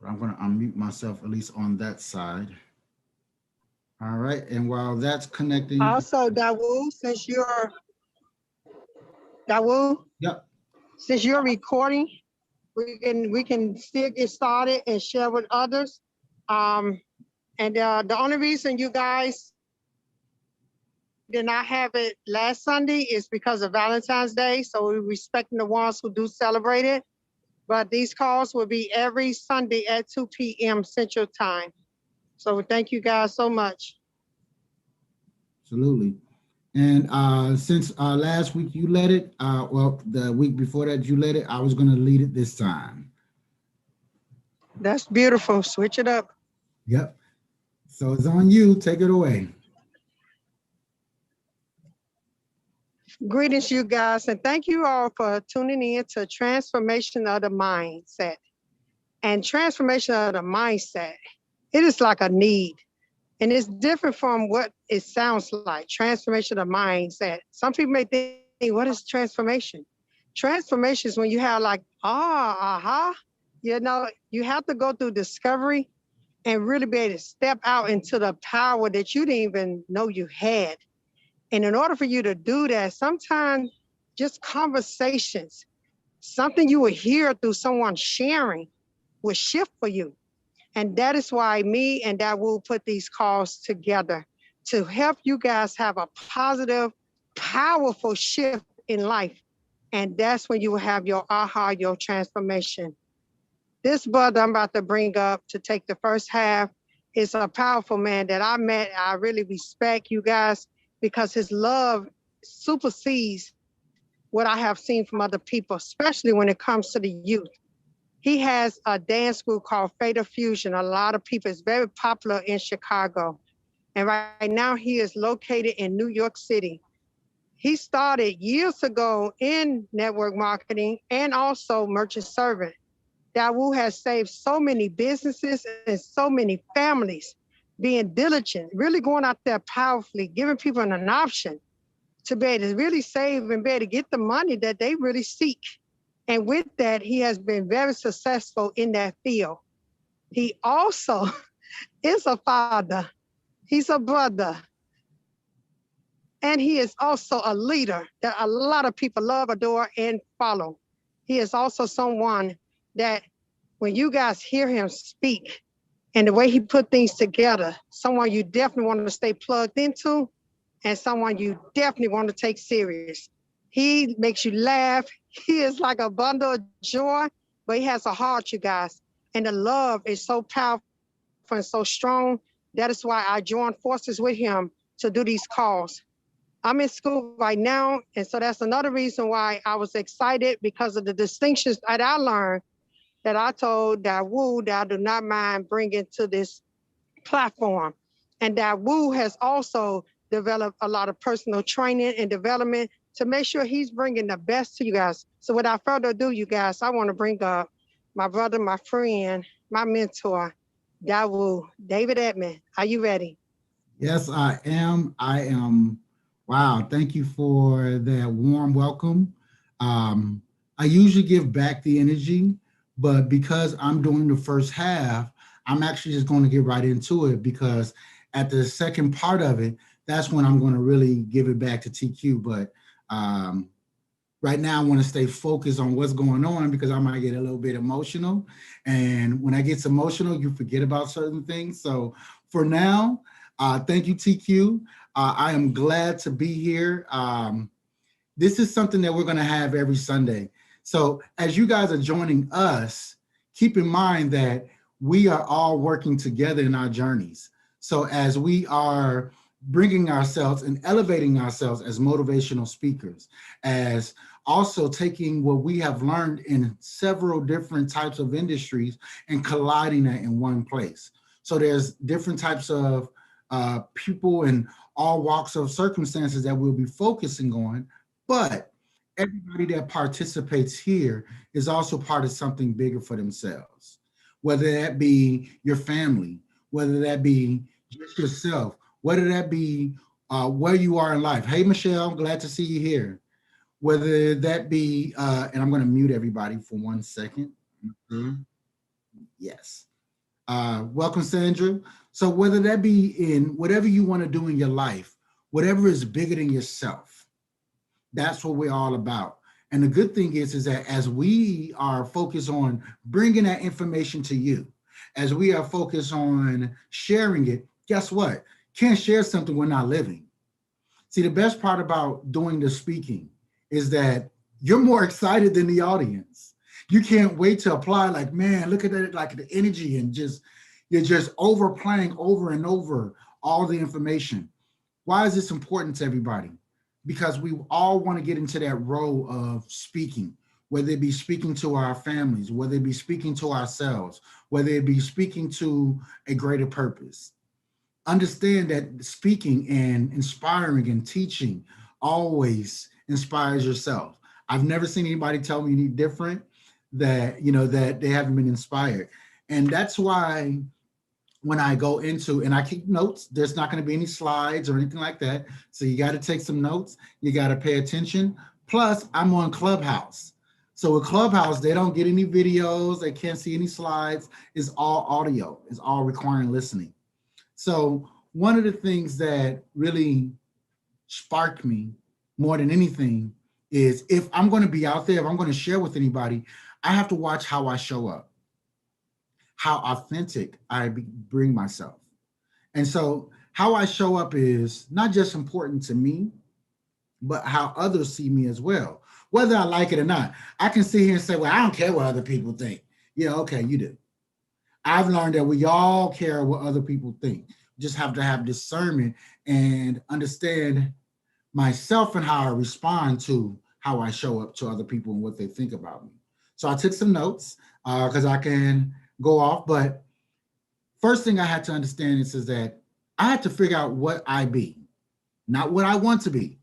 I'm going to unmute myself at least on that side. All right. And while that's connecting, Also, Dawu, yep. since you're recording, we can still get started and share with others. Um, and the only reason you guys did not have it last Sunday is because of Valentine's Day. So we're respecting the ones who do celebrate it. But these calls will be every Sunday at 2 p.m. Central Time. So thank you guys so much. Absolutely. And since last week you led it, well, the week before that you led it, I was going to lead it this time. That's beautiful. Switch it up. Yep. So it's on you. Take it away. Greetings, you guys, and thank you all for tuning in to Transformation of the Mindset. And transformation of the mindset, it is like a need. And it's different from what it sounds like, transformation of mindset. Some people may think, what is transformation? Transformation is when you have like, you have to go through discovery and really be able to step out into the power that you didn't even know you had. And in order for you to do that, sometimes just conversations, something you would hear through someone sharing will shift for you. And that is why me and Dawu put these calls together to help you guys have a positive, powerful shift in life. And that's when you will have your aha, your transformation. This brother I'm about to bring up to take the first half is a powerful man that I met. I really respect you guys because his love supersedes what I have seen from other people, especially when it comes to the youth. He has a dance group called Fatal Fusion. A lot of people, it's very popular in Chicago. And right now he is located in New York City. He started years ago in network marketing and also merchant servant. Dawu has saved so many businesses and so many families being diligent, really going out there powerfully, giving people an option to be able to really save and be able to get the money that they really seek. And with that, he has been very successful in that field. He also is a father. He's a brother. And he is also a leader that a lot of people love, adore, and follow. He is also someone that when you guys hear him speak and the way he put things together, someone you definitely want to stay plugged into and someone you definitely want to take serious. He makes you laugh. He is like a bundle of joy, but he has a heart, you guys. And the love is so powerful and so strong. That is why I joined forces with him to do these calls. I'm in school right now, and so that's another reason why I was excited because of the distinctions that I learned that I told Dawu that I do not mind bringing to this platform. And Dawu has also developed a lot of personal training and development to make sure he's bringing the best to you guys. So without further ado, you guys, I want to bring up my brother, my friend, my mentor, Dawu, David Edmond. Are you ready? Yes, I am. I am. Wow. Thank you for that warm welcome. Um, I usually give back the energy, but because I'm doing the first half, I'm actually just going to get right into it because at the second part of it, that's when I'm going to really give it back to TQ. But um, right now, I want to stay focused on what's going on because I might get a little bit emotional. And when I get emotional, you forget about certain things. So for now, thank you, TQ. I am glad to be here. This is something that we're going to have every Sunday. So as you guys are joining us, keep in mind that we are all working together in our journeys. So as we are bringing ourselves and elevating ourselves as motivational speakers, as also taking what we have learned in several different types of industries and colliding that in one place. So there's different types of people in all walks of circumstances that we'll be focusing on, but everybody that participates here is also part of something bigger for themselves, whether that be your family, whether that be just yourself, whether that be where you are in life. Hey, Michelle, I'm glad to see you here. Whether that be, and I'm going to mute everybody for 1 second. Mhm. Yes. Welcome, Sandra. So whether that be in whatever you want to do in your life, whatever is bigger than yourself, that's what we're all about. And the good thing is that as we are focused on bringing that information to you, as we are focused on sharing it, guess what? Can't share something we're not living. See, the best part about doing the speaking is that you're more excited than the audience. You can't wait to apply, like, man, look at that, like the energy, and just you're just overplaying over and over all the information. Why is this important to everybody? Because we all want to get into that role of speaking, whether it be speaking to our families, whether it be speaking to ourselves, whether it be speaking to a greater purpose. Understand that speaking and inspiring and teaching always inspires yourself. I've never seen anybody tell me any different, that that they haven't been inspired. And that's why when I go into and I keep notes, there's not going to be any slides or anything like that. So you got to take some notes. You got to pay attention. Plus, I'm on Clubhouse. So with Clubhouse, they don't get any videos. They can't see any slides. It's all audio. It's all requiring listening. So one of the things that really sparked me more than anything is, if I'm going to be out there, if I'm going to share with anybody, I have to watch how I show up, how authentic I bring myself. And so how I show up is not just important to me, but how others see me as well, whether I like it or not. I can sit here and say, well, I don't care what other people think. Yeah, okay, you do. I've learned that we all care what other people think. Just have to have discernment and understand myself and how I respond to how I show up to other people and what they think about me. So I took some notes because I can go off. But first thing I had to understand is that I had to figure out what I be, not what I want to be.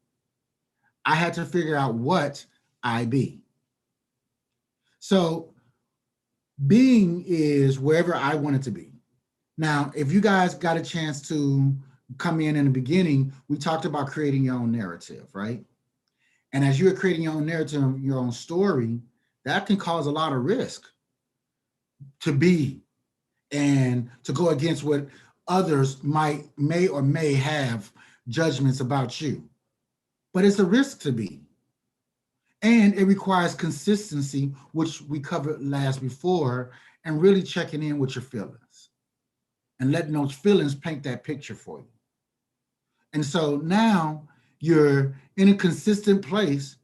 I had to figure out what I be. So being is wherever I want it to be. Now, if you guys got a chance to come in the beginning, we talked about creating your own narrative, right? And as you're creating your own narrative, your own story, that can cause a lot of risk to be and to go against what others may or may have judgments about you. But it's a risk to be. And it requires consistency, which we covered last before, and really checking in with your feelings and letting those feelings paint that picture for you. And so now you're in a consistent place.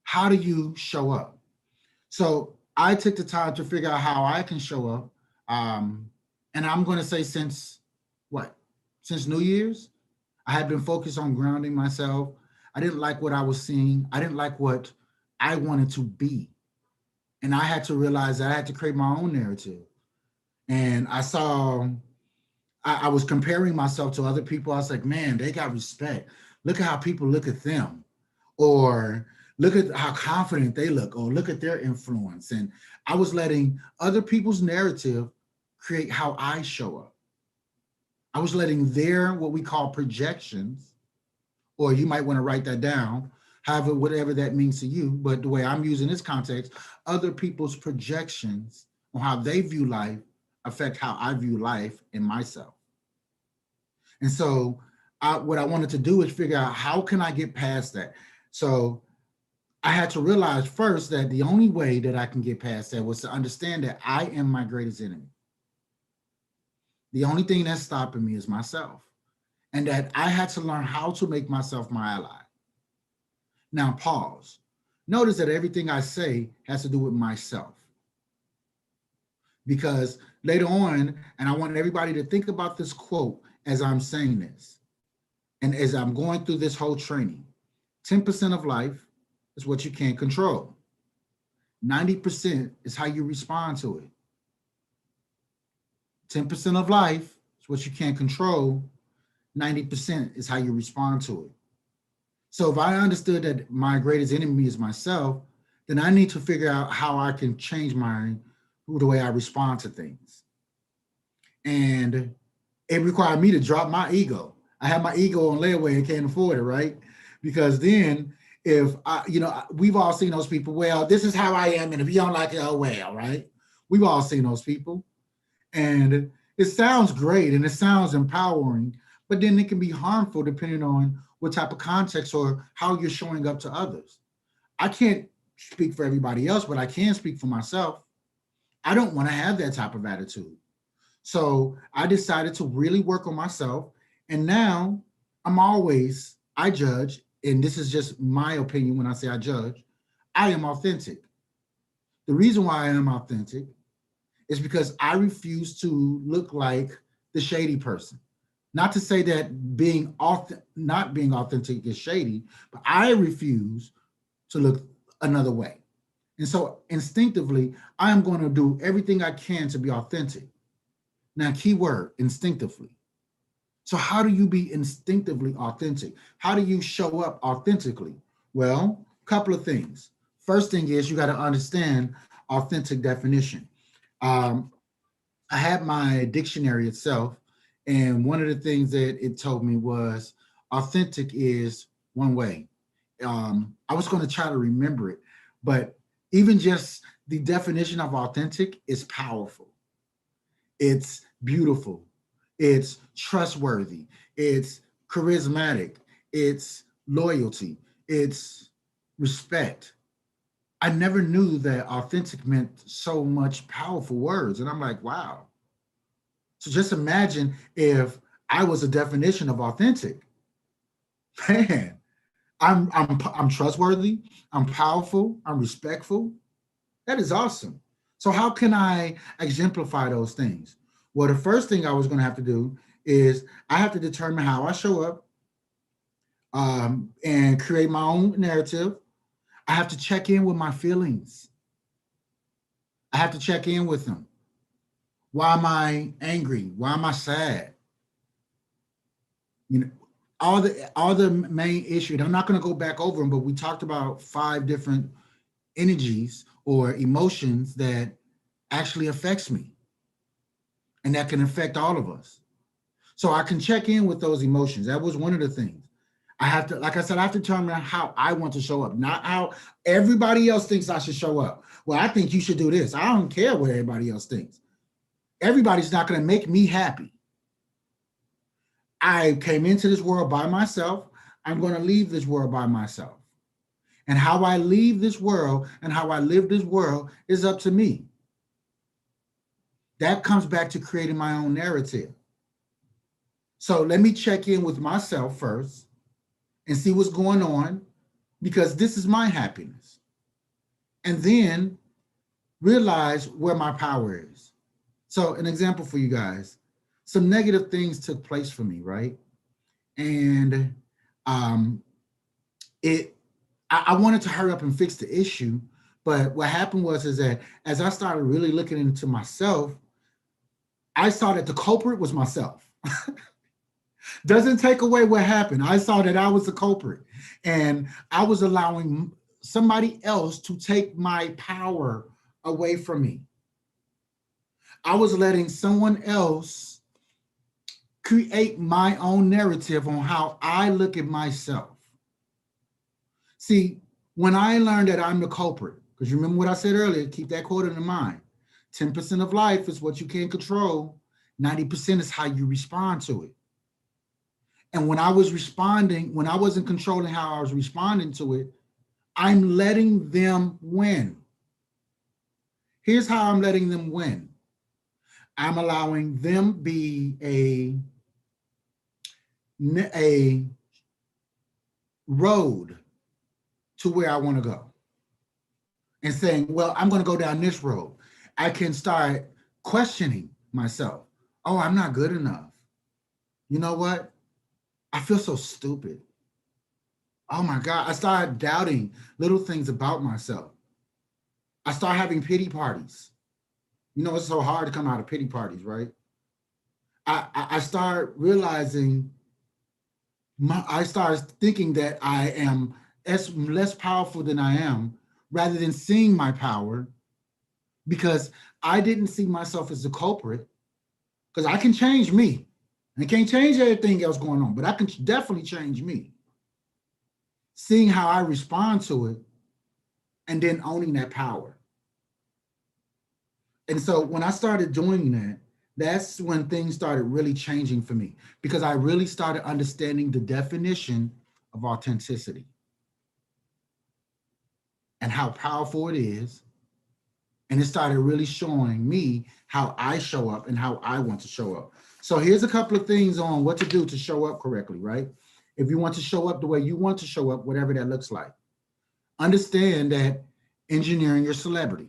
How do you show up? So I took the time to figure out how I can show up. And I'm going to say since New Year's, I had been focused on grounding myself. I didn't like what I was seeing. I didn't like what I wanted to be. And I had to realize that I had to create my own narrative. And I was comparing myself to other people. I was like, man, they got respect. Look at how people look at them. Or look at how confident they look, or look at their influence. And I was letting other people's narrative create how I show up. I was letting their, what we call projections, or you might want to write that down, however, whatever that means to you. But the way I'm using this context, other people's projections on how they view life affect how I view life and myself. And so what I wanted to do is figure out, how can I get past that? So I had to realize first that the only way that I can get past that was to understand that I am my greatest enemy. The only thing that's stopping me is myself. And that I had to learn how to make myself my ally. Now pause. Notice that everything I say has to do with myself. Because later on, and I want everybody to think about this quote as I'm saying this, and as I'm going through this whole training, 10% of life is what you can't control. 90% is how you respond to it. 10% of life is what you can't control. 90% is how you respond to it. So if I understood that my greatest enemy is myself, then I need to figure out how I can change the way I respond to things. And it required me to drop my ego. I had my ego on layaway and can't afford it, right? Because then if we've all seen those people, well, this is how I am, and if you don't like it, oh well, right? We've all seen those people. And it sounds great and it sounds empowering, but then it can be harmful depending on what type of context or how you're showing up to others. I can't speak for everybody else, but I can speak for myself. I don't want to have that type of attitude. So I decided to really work on myself. And now I judge, and this is just my opinion when I say I judge, I am authentic. The reason why I am authentic is because I refuse to look like the shady person. Not to say that not being authentic is shady, but I refuse to look another way. And so instinctively, I am going to do everything I can to be authentic. Now, key word, instinctively. So how do you be instinctively authentic? How do you show up authentically? Well, a couple of things. First thing is you got to understand authentic definition. Um, I had my dictionary itself, and one of the things that it told me was authentic is one way. I was going to try to remember it, but even just the definition of authentic is powerful. It's beautiful. It's trustworthy. It's charismatic. It's loyalty. It's respect. I never knew that authentic meant so much powerful words. And I'm like, wow. So just imagine if I was a definition of authentic. Man, I'm trustworthy, I'm powerful, I'm respectful. That is awesome. So how can I exemplify those things? Well, the first thing I was going to have to do is I have to determine how I show up and create my own narrative. I have to check in with my feelings. I have to check in with them. Why am I angry? Why am I sad? You know, all the main issues. I'm not going to go back over them, but we talked about 5 different energies or emotions that actually affects me and that can affect all of us. So I can check in with those emotions. That was one of the things. I have to, like I said, I have to determine how I want to show up, not how everybody else thinks I should show up. Well, I think you should do this. I don't care what everybody else thinks. Everybody's not going to make me happy. I came into this world by myself. I'm going to leave this world by myself. And how I leave this world and how I live this world is up to me. That comes back to creating my own narrative. So let me check in with myself first and see what's going on, because this is my happiness. And then realize where my power is. So an example for you guys, some negative things took place for me, right? And I wanted to hurry up and fix the issue, but what happened was is that as I started really looking into myself, I saw that the culprit was myself. Doesn't take away what happened. I saw that I was the culprit, and I was allowing somebody else to take my power away from me. I was letting someone else create my own narrative on how I look at myself. See, when I learned that I'm the culprit, because remember what I said earlier, keep that quote in mind. 10% of life is what you can't control. 90% is how you respond to it. And when I was responding, when I wasn't controlling how I was responding to it, I'm letting them win. Here's how I'm letting them win. I'm allowing them be a road to where I want to go. And saying, well, I'm going to go down this road. I can start questioning myself. Oh, I'm not good enough. You know what? I feel so stupid. Oh my God. I started doubting little things about myself. I started having pity parties. You know, it's so hard to come out of pity parties, right? I started realizing, I started thinking that I am less powerful than I am, rather than seeing my power, because I didn't see myself as the culprit, because I can change me. I can't change everything else going on, but I can definitely change me. Seeing how I respond to it and then owning that power. And so when I started doing that, That's when things started really changing for me because I really started understanding the definition of authenticity and how powerful it is. And it started really showing me how I show up and how I want to show up. So here's a couple of things on what to do to show up correctly, right? If you want to show up the way you want to show up, whatever that looks like, understand that engineering your celebrity.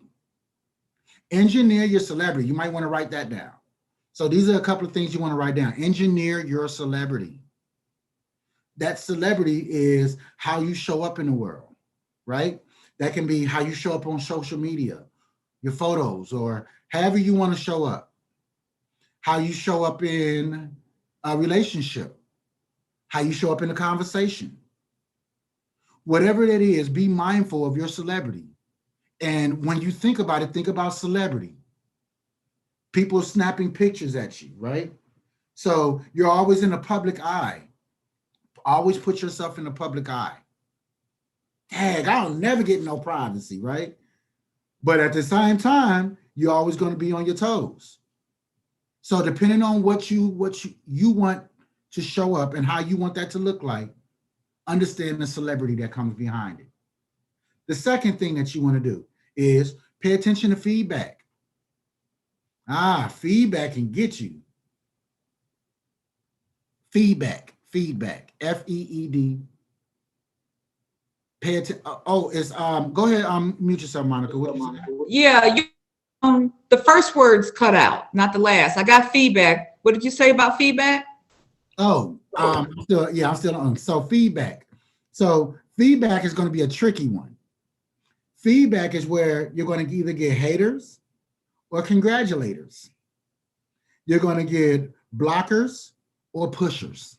Engineer your celebrity. You might want to write that down. So these are a couple of things you want to write down. Engineer your celebrity. That celebrity is how you show up in the world, right? That can be how you show up on social media, your photos, or however you want to show up, how you show up in a relationship, how you show up in a conversation. Whatever that is, be mindful of your celebrity. And when you think about it, think about celebrity. People snapping pictures at you, right? So you're always in the public eye. Always put yourself in the public eye. Dang, I'll never get no privacy, right? But at the same time, you're always going to be on your toes. So depending on what you want to show up and how you want that to look like, understand the celebrity that comes behind it. The second thing that you want to do is pay attention to feedback. Feedback can get you. Feedback, F-E-E-D. Pay attention. It's go ahead, mute yourself, Monica. What you say? Yeah, the first words cut out, not the last. I got feedback. What did you say about feedback? I'm still on. So feedback. So feedback is going to be a tricky one. Feedback is where you're going to either get haters or congratulators. You're going to get blockers or pushers.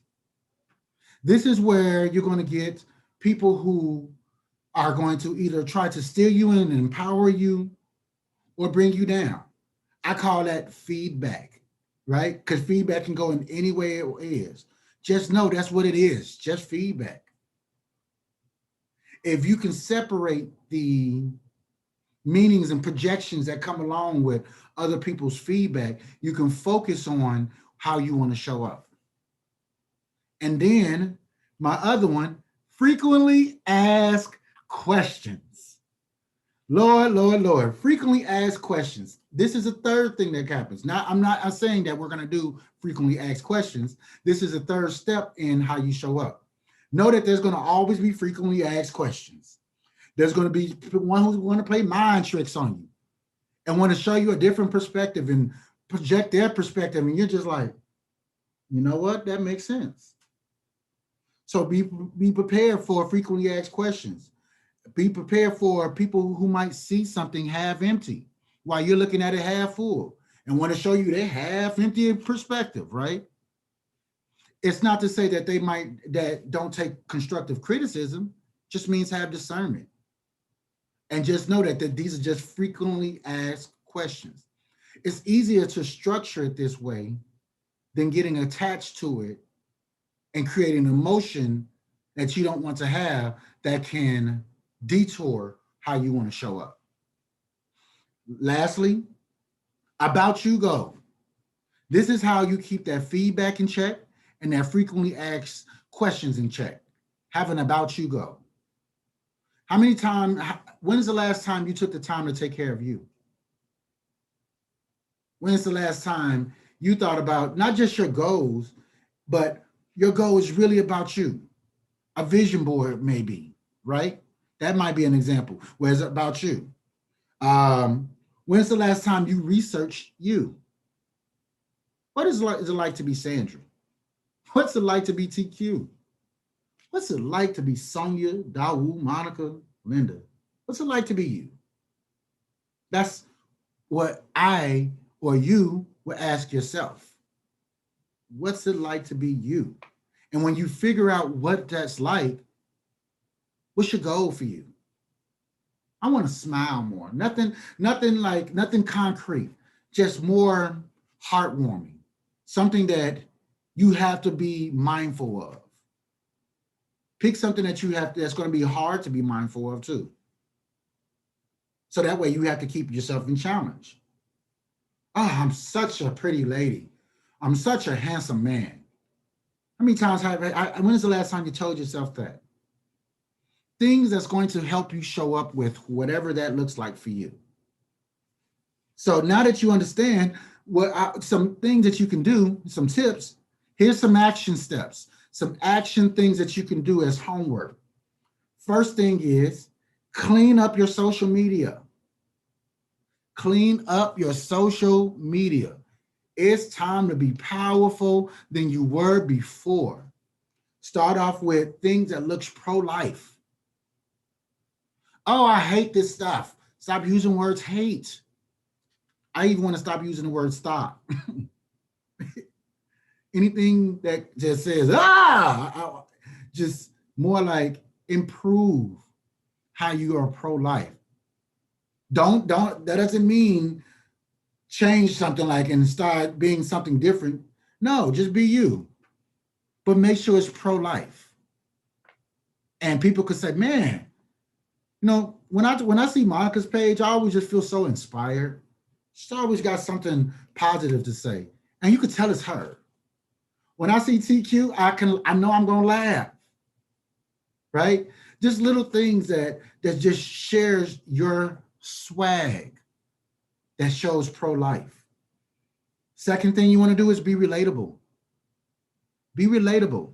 This is where you're going to get people who are going to either try to steer you in and empower you or bring you down. I call that feedback, right? Because feedback can go in any way it is. Just know that's what it is, just feedback. If you can separate the meanings and projections that come along with other people's feedback, you can focus on how you want to show up. And then my other one, frequently ask questions. Lord, frequently ask questions. This is a third thing that happens. Now, I'm saying that we're going to do frequently asked questions. This is a third step in how you show up. Know that there's going to always be frequently asked questions. There's going to be one who's going to play mind tricks on you and want to show you a different perspective and project their perspective. And you're just like, you know what? That makes sense. So be prepared for frequently asked questions. Be prepared for people who might see something half empty while you're looking at it half full and want to show you their half empty perspective, right? It's not to say that that don't take constructive criticism, just means have discernment. And just know that these are just frequently asked questions. It's easier to structure it this way than getting attached to it and creating an emotion that you don't want to have that can detour how you want to show up. Lastly, about you go. This is how you keep that feedback in check and that frequently asked questions in check. Have an about you go. When is the last time you took the time to take care of you? When is the last time you thought about not just your goals, but your goal is really about you? A vision board maybe, right? That might be an example where it's about you. When's the last time you researched you? What is it like to be Sandra? What's it like to be TQ? What's it like to be Sonia, Dawu, Monica, Linda? What's it like to be you? That's what I or you would ask yourself. What's it like to be you? And when you figure out what that's like, what's your goal for you? I want to smile more. Nothing concrete, just more heartwarming. Something that you have to be mindful of. Pick something that's going to be hard to be mindful of too. So that way you have to keep yourself in challenge. Oh, I'm such a pretty lady. I'm such a handsome man. How many times when is the last time you told yourself that? Things that's going to help you show up with whatever that looks like for you. So now that you understand some things that you can do, some tips, here's some action steps, some action things that you can do as homework. First thing is clean up your social media. Clean up your social media. It's time to be powerful than you were before. Start off with things that looks pro-life. Oh, I hate this stuff. Stop using words hate. I even want to stop using the word stop. Anything that just says, just more like improve how you are pro-life. That doesn't mean change something like and start being something different. No, just be you. But make sure it's pro-life. And people could say, man, when I see Monica's page, I always just feel so inspired. She's always got something positive to say. And you could tell it's her. When I see TQ, I know I'm gonna laugh. Right? Just little things that just shares your swag that shows pro-life. Second thing you want to do is be relatable. Be relatable.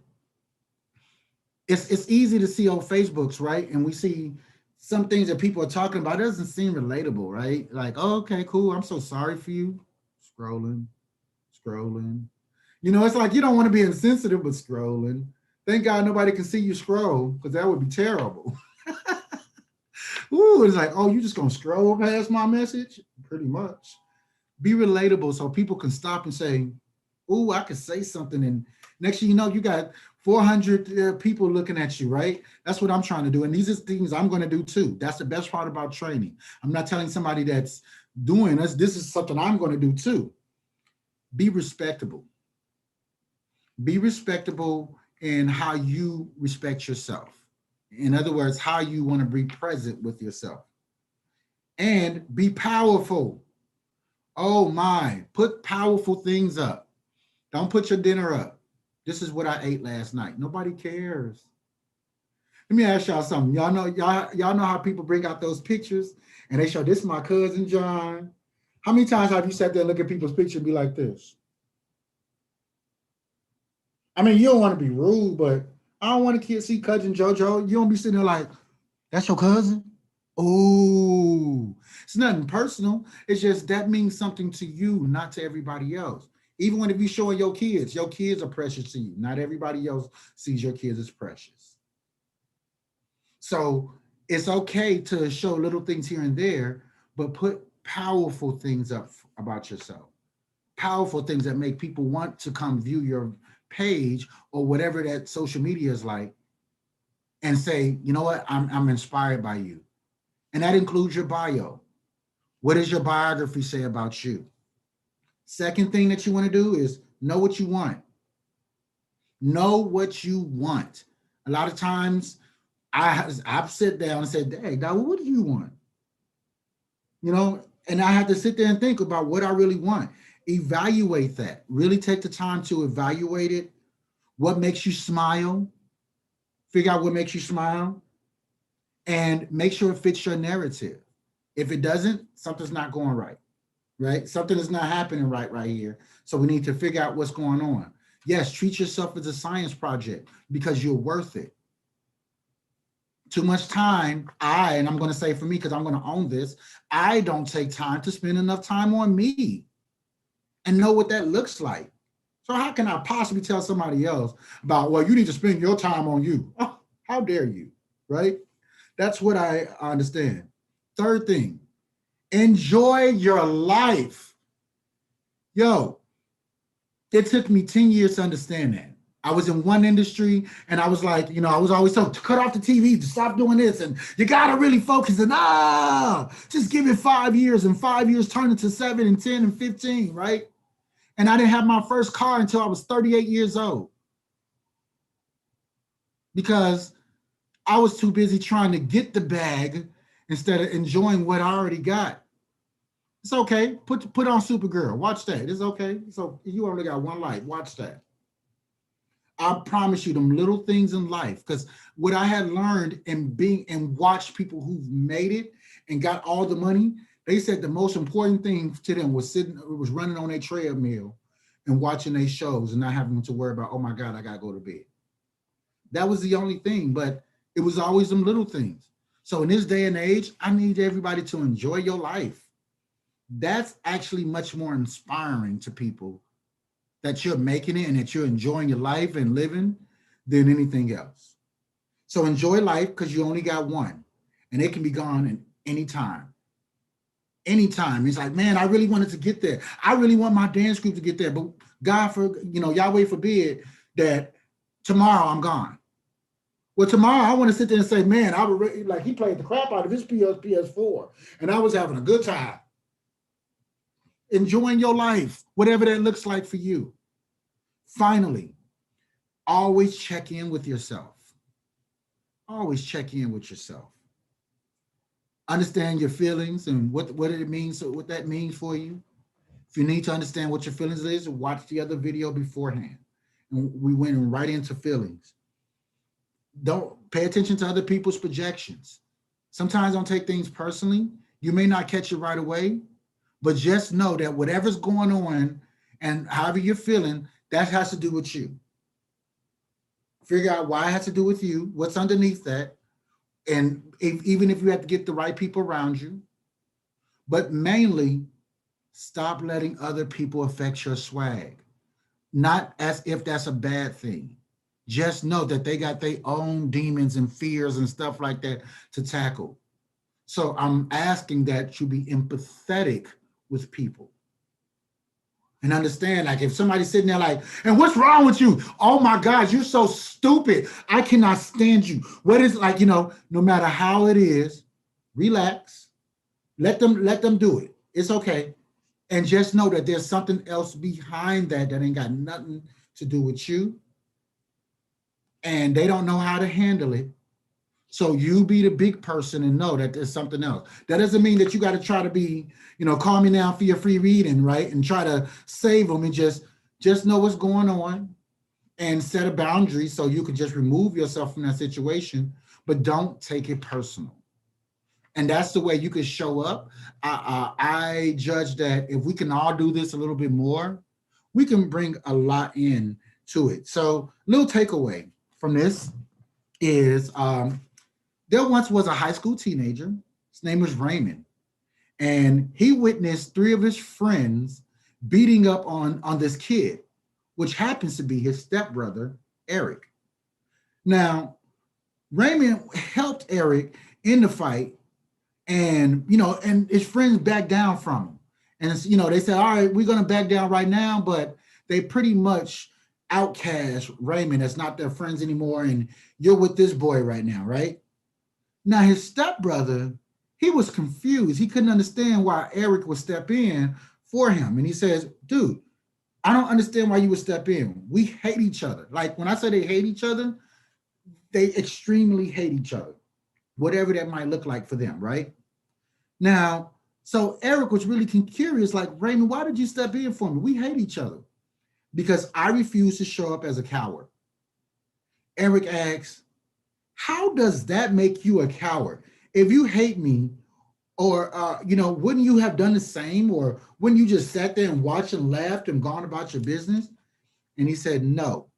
It's easy to see on Facebooks, right? And we see some things that people are talking about. It doesn't seem relatable, right? Like, oh, okay, cool. I'm so sorry for you. Scrolling. It's like you don't want to be insensitive, but scrolling. Thank God nobody can see you scroll, because that would be terrible. Ooh, it's like, oh, you just gonna scroll past my message? Pretty much. Be relatable so people can stop and say, ooh, I could say something. And next thing you know, you got 400 people looking at you, right? That's what I'm trying to do. And these are things I'm going to do too. That's the best part about training. I'm not telling somebody that's doing this. This is something I'm going to do too. Be respectable. Be respectable in how you respect yourself. In other words, how you want to be present with yourself. And be powerful. Oh my, put powerful things up. Don't put your dinner up. This is what I ate last night. Nobody cares. Let me ask y'all something. Y'all know how people bring out those pictures and they show, this is my cousin John. How many times have you sat there and look at people's picture and be like this? I mean, you don't want to be rude, but I don't want to see cousin JoJo. You don't be sitting there like, that's your cousin? Oh, it's nothing personal. It's just that means something to you, not to everybody else. Even when if you showing your kids are precious to you. Not everybody else sees your kids as precious. So it's okay to show little things here and there, but put powerful things up about yourself. Powerful things that make people want to come view your page or whatever that social media is like and say, you know what, I'm inspired by you. And that includes your bio. What does your biography say about you? Second thing that you want to do is know what you want. Know what you want. A lot of times I've sit down and said, hey, Dad, what do you want? And I have to sit there and think about what I really want. Evaluate that. Really take the time to evaluate it. What makes you smile? Figure out what makes you smile. And make sure it fits your narrative. If it doesn't, something's not going right, right? Something is not happening right here. So we need to figure out what's going on. Yes, treat yourself as a science project because you're worth it. Too much time, and I'm going to say for me, because I'm going to own this, I don't take time to spend enough time on me and know what that looks like. So how can I possibly tell somebody else about, well, you need to spend your time on you? Oh, how dare you, right? That's what I understand. Third thing, enjoy your life. Yo, it took me 10 years to understand that. I was in one industry and I was like, I was always told to cut off the TV, to stop doing this. And you got to really focus and just give it 5 years, and 5 years turn into 7 and 10 and 15, right? And I didn't have my first car until I was 38 years old because I was too busy trying to get the bag instead of enjoying what I already got. It's okay. Put on Supergirl. Watch that. It's okay. So you only got one life. Watch that. I promise you, them little things in life. Because what I had learned in being and watched people who've made it and got all the money, they said the most important thing to them was running on a treadmill and watching their shows and not having to worry about, oh my God, I gotta go to bed. That was the only thing, but it was always them little things. So in this day and age, I need everybody to enjoy your life. That's actually much more inspiring to people that you're making it and that you're enjoying your life and living than anything else. So enjoy life because you only got one and it can be gone in any time. Anytime. It's like, man, I really wanted to get there. I really want my dance group to get there, but God Yahweh forbid that tomorrow I'm gone. Well, tomorrow I want to sit there and say, man, I would really, like he played the crap out of his PS4 and I was having a good time. Enjoying your life, whatever that looks like for you. Finally, always check in with yourself. Always check in with yourself. Understand your feelings and what it means, what that means for you. If you need to understand what your feelings is, watch the other video beforehand. And we went right into feelings. Don't pay attention to other people's projections. Sometimes don't take things personally. You may not catch it right away, but just know that whatever's going on and however you're feeling, that has to do with you. Figure out why it has to do with you, what's underneath that, and even if you have to get the right people around you. But mainly, stop letting other people affect your swag. Not as if that's a bad thing. Just know that they got their own demons and fears and stuff like that to tackle. So I'm asking that you be empathetic with people and understand, like if somebody's sitting there like, and what's wrong with you? Oh my God, you're so stupid. I cannot stand you. What is like, no matter how it is, relax, let them do it. It's okay. And just know that there's something else behind that ain't got nothing to do with you. And they don't know how to handle it. So you be the big person and know that there's something else. That doesn't mean that you got to try to be, calm me down for your free reading, right? And try to save them and just know what's going on and set a boundary so you can just remove yourself from that situation, but don't take it personal. And that's the way you can show up. I judge that if we can all do this a little bit more, we can bring a lot in to it. So little takeaway from this is, there once was a high school teenager. His name was Raymond. And he witnessed 3 of his friends beating up on this kid, which happens to be his stepbrother, Eric. Now, Raymond helped Eric in the fight and his friends backed down from him. And, they said, all right, we're going to back down right now, but they pretty much outcast Raymond. That's not their friends anymore. And you're with this boy right now, right? Now, his stepbrother, he was confused. He couldn't understand why Eric would step in for him. And he says, dude, I don't understand why you would step in. We hate each other. Like when I say they hate each other, they extremely hate each other, whatever that might look like for them, right? Now, so Eric was really curious, like, Raymond, why did you step in for me? We hate each other. Because I refuse to show up as a coward. Eric asks, how does that make you a coward? If you hate me, or, wouldn't you have done the same? Or wouldn't you just sat there and watched and laughed and gone about your business? And he said, no,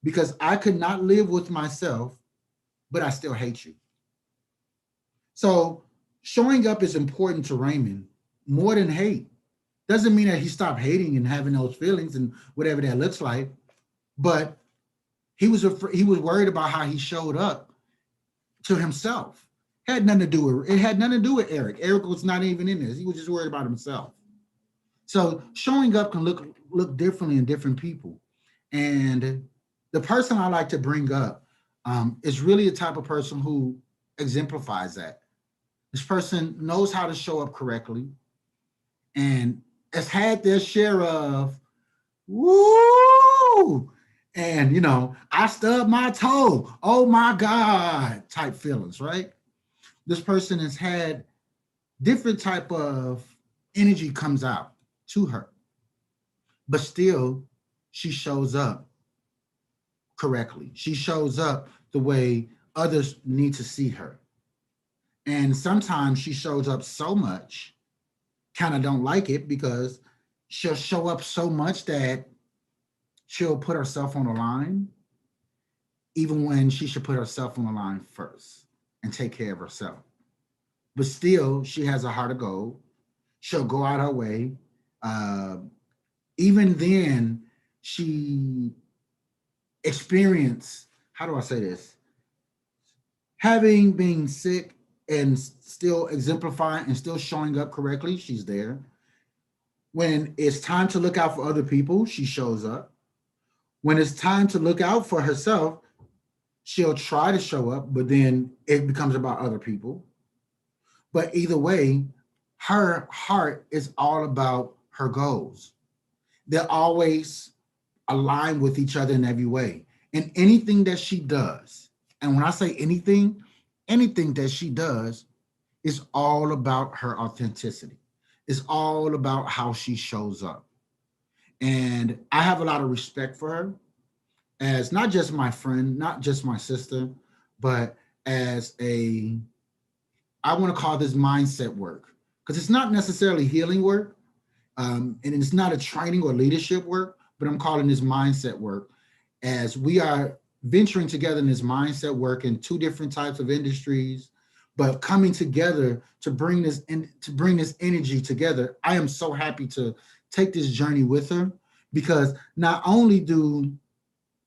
because I could not live with myself, but I still hate you. So showing up is important to Raymond more than hate. Doesn't mean that he stopped hating and having those feelings and whatever that looks like, but he was worried about how he showed up to himself. It had nothing to do with Eric. Eric was not even in this. He was just worried about himself. So showing up can look differently in different people. And the person I like to bring up is really a type of person who exemplifies that. This person knows how to show up correctly and has had their share of woo, and I stubbed my toe, oh my God, type feelings, right? This person has had different type of energy comes out to her, but still she shows up correctly. She shows up the way others need to see her. And sometimes she shows up so much, kind of don't like it because she'll show up so much that she'll put herself on the line, even when she should put herself on the line first and take care of herself. But still, she has a heart of gold. She'll go out her way. Uh, Even then, she experienced, how do I say this? Having been sick and still exemplifying and still showing up correctly, she's there. When it's time to look out for other people, she shows up. When it's time to look out for herself, she'll try to show up, but then it becomes about other people. But either way, her heart is all about her goals. They're always aligned with each other in every way. And anything that she does, and when I say anything, anything that she does is all about her authenticity. It's all about how she shows up. And I have a lot of respect for her as not just my friend, not just my sister, but as I want to call this mindset work, because it's not necessarily healing work, and it's not a training or leadership work, but I'm calling this mindset work as we are venturing together in this mindset work in two different types of industries, but coming together to bring this energy together. I am so happy to take this journey with her, because not only do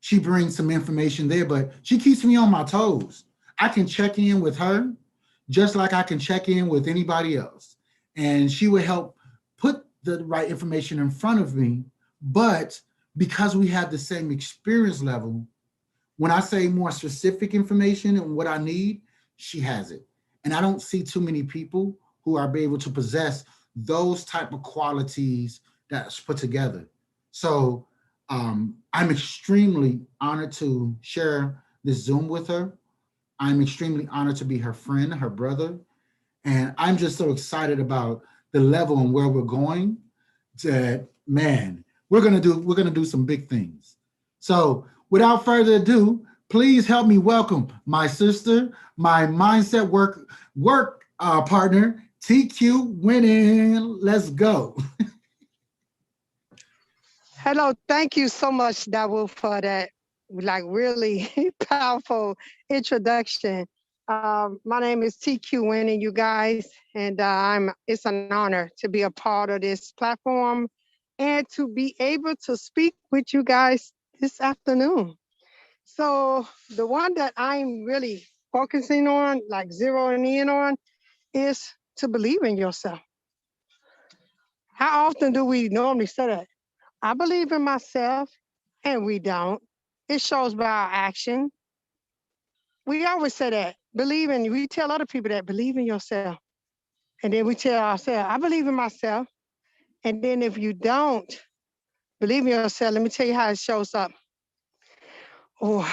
she brings some information there, but she keeps me on my toes. I can check in with her just like I can check in with anybody else. And she would help put the right information in front of me. But because we have the same experience level, when I say more specific information and what I need, she has it. And I don't see too many people who are able to possess those type of qualities that's put together. So I'm extremely honored to share this Zoom with her. I'm extremely honored to be her friend, her brother. And I'm just so excited about the level and where we're going that, man, we're gonna do some big things. So without further ado, please help me welcome my sister, my mindset work partner, TQ Winning. Let's go. Hello, thank you so much, Dawu, for that like really powerful introduction. My name is TQ Winning, you guys, and it's an honor to be a part of this platform and to be able to speak with you guys this afternoon. So the one that I'm really focusing on, like zeroing in on, is to believe in yourself. How often do we normally say that? I believe in myself, and we don't. It shows by our action. We always say that. We tell other people that, believe in yourself. And then we tell ourselves, I believe in myself. And then if you don't believe in yourself, let me tell you how it shows up. Oh,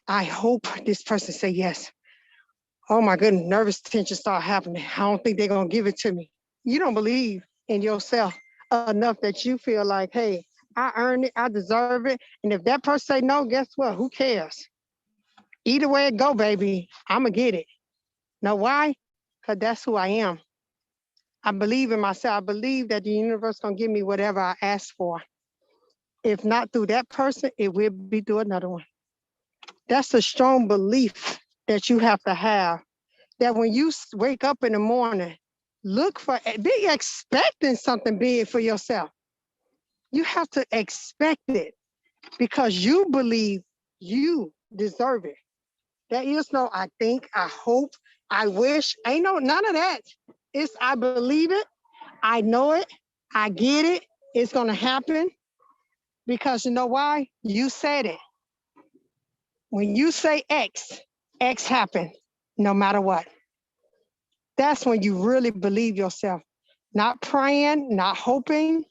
I hope this person say yes. Oh my goodness, nervous tension start happening. I don't think they're gonna give it to me. You don't believe in yourself enough that you feel like, hey, I earned it, I deserve it. And if that person say no, guess what? Who cares? Either way it go, baby, I'ma get it. Know why? Because that's who I am. I believe in myself. I believe that the universe gonna give me whatever I ask for. If not through that person, it will be through another one. That's a strong belief that you have to have. That when you wake up in the morning, be expecting something big for yourself. You have to expect it because you believe you deserve it. There is no I think, I hope, I wish. Ain't no none of that. It's I believe it, I know it, I get it, it's gonna happen. Because you know why? You said it. When you say X happen, no matter what. That's when you really believe yourself. Not praying, not hoping.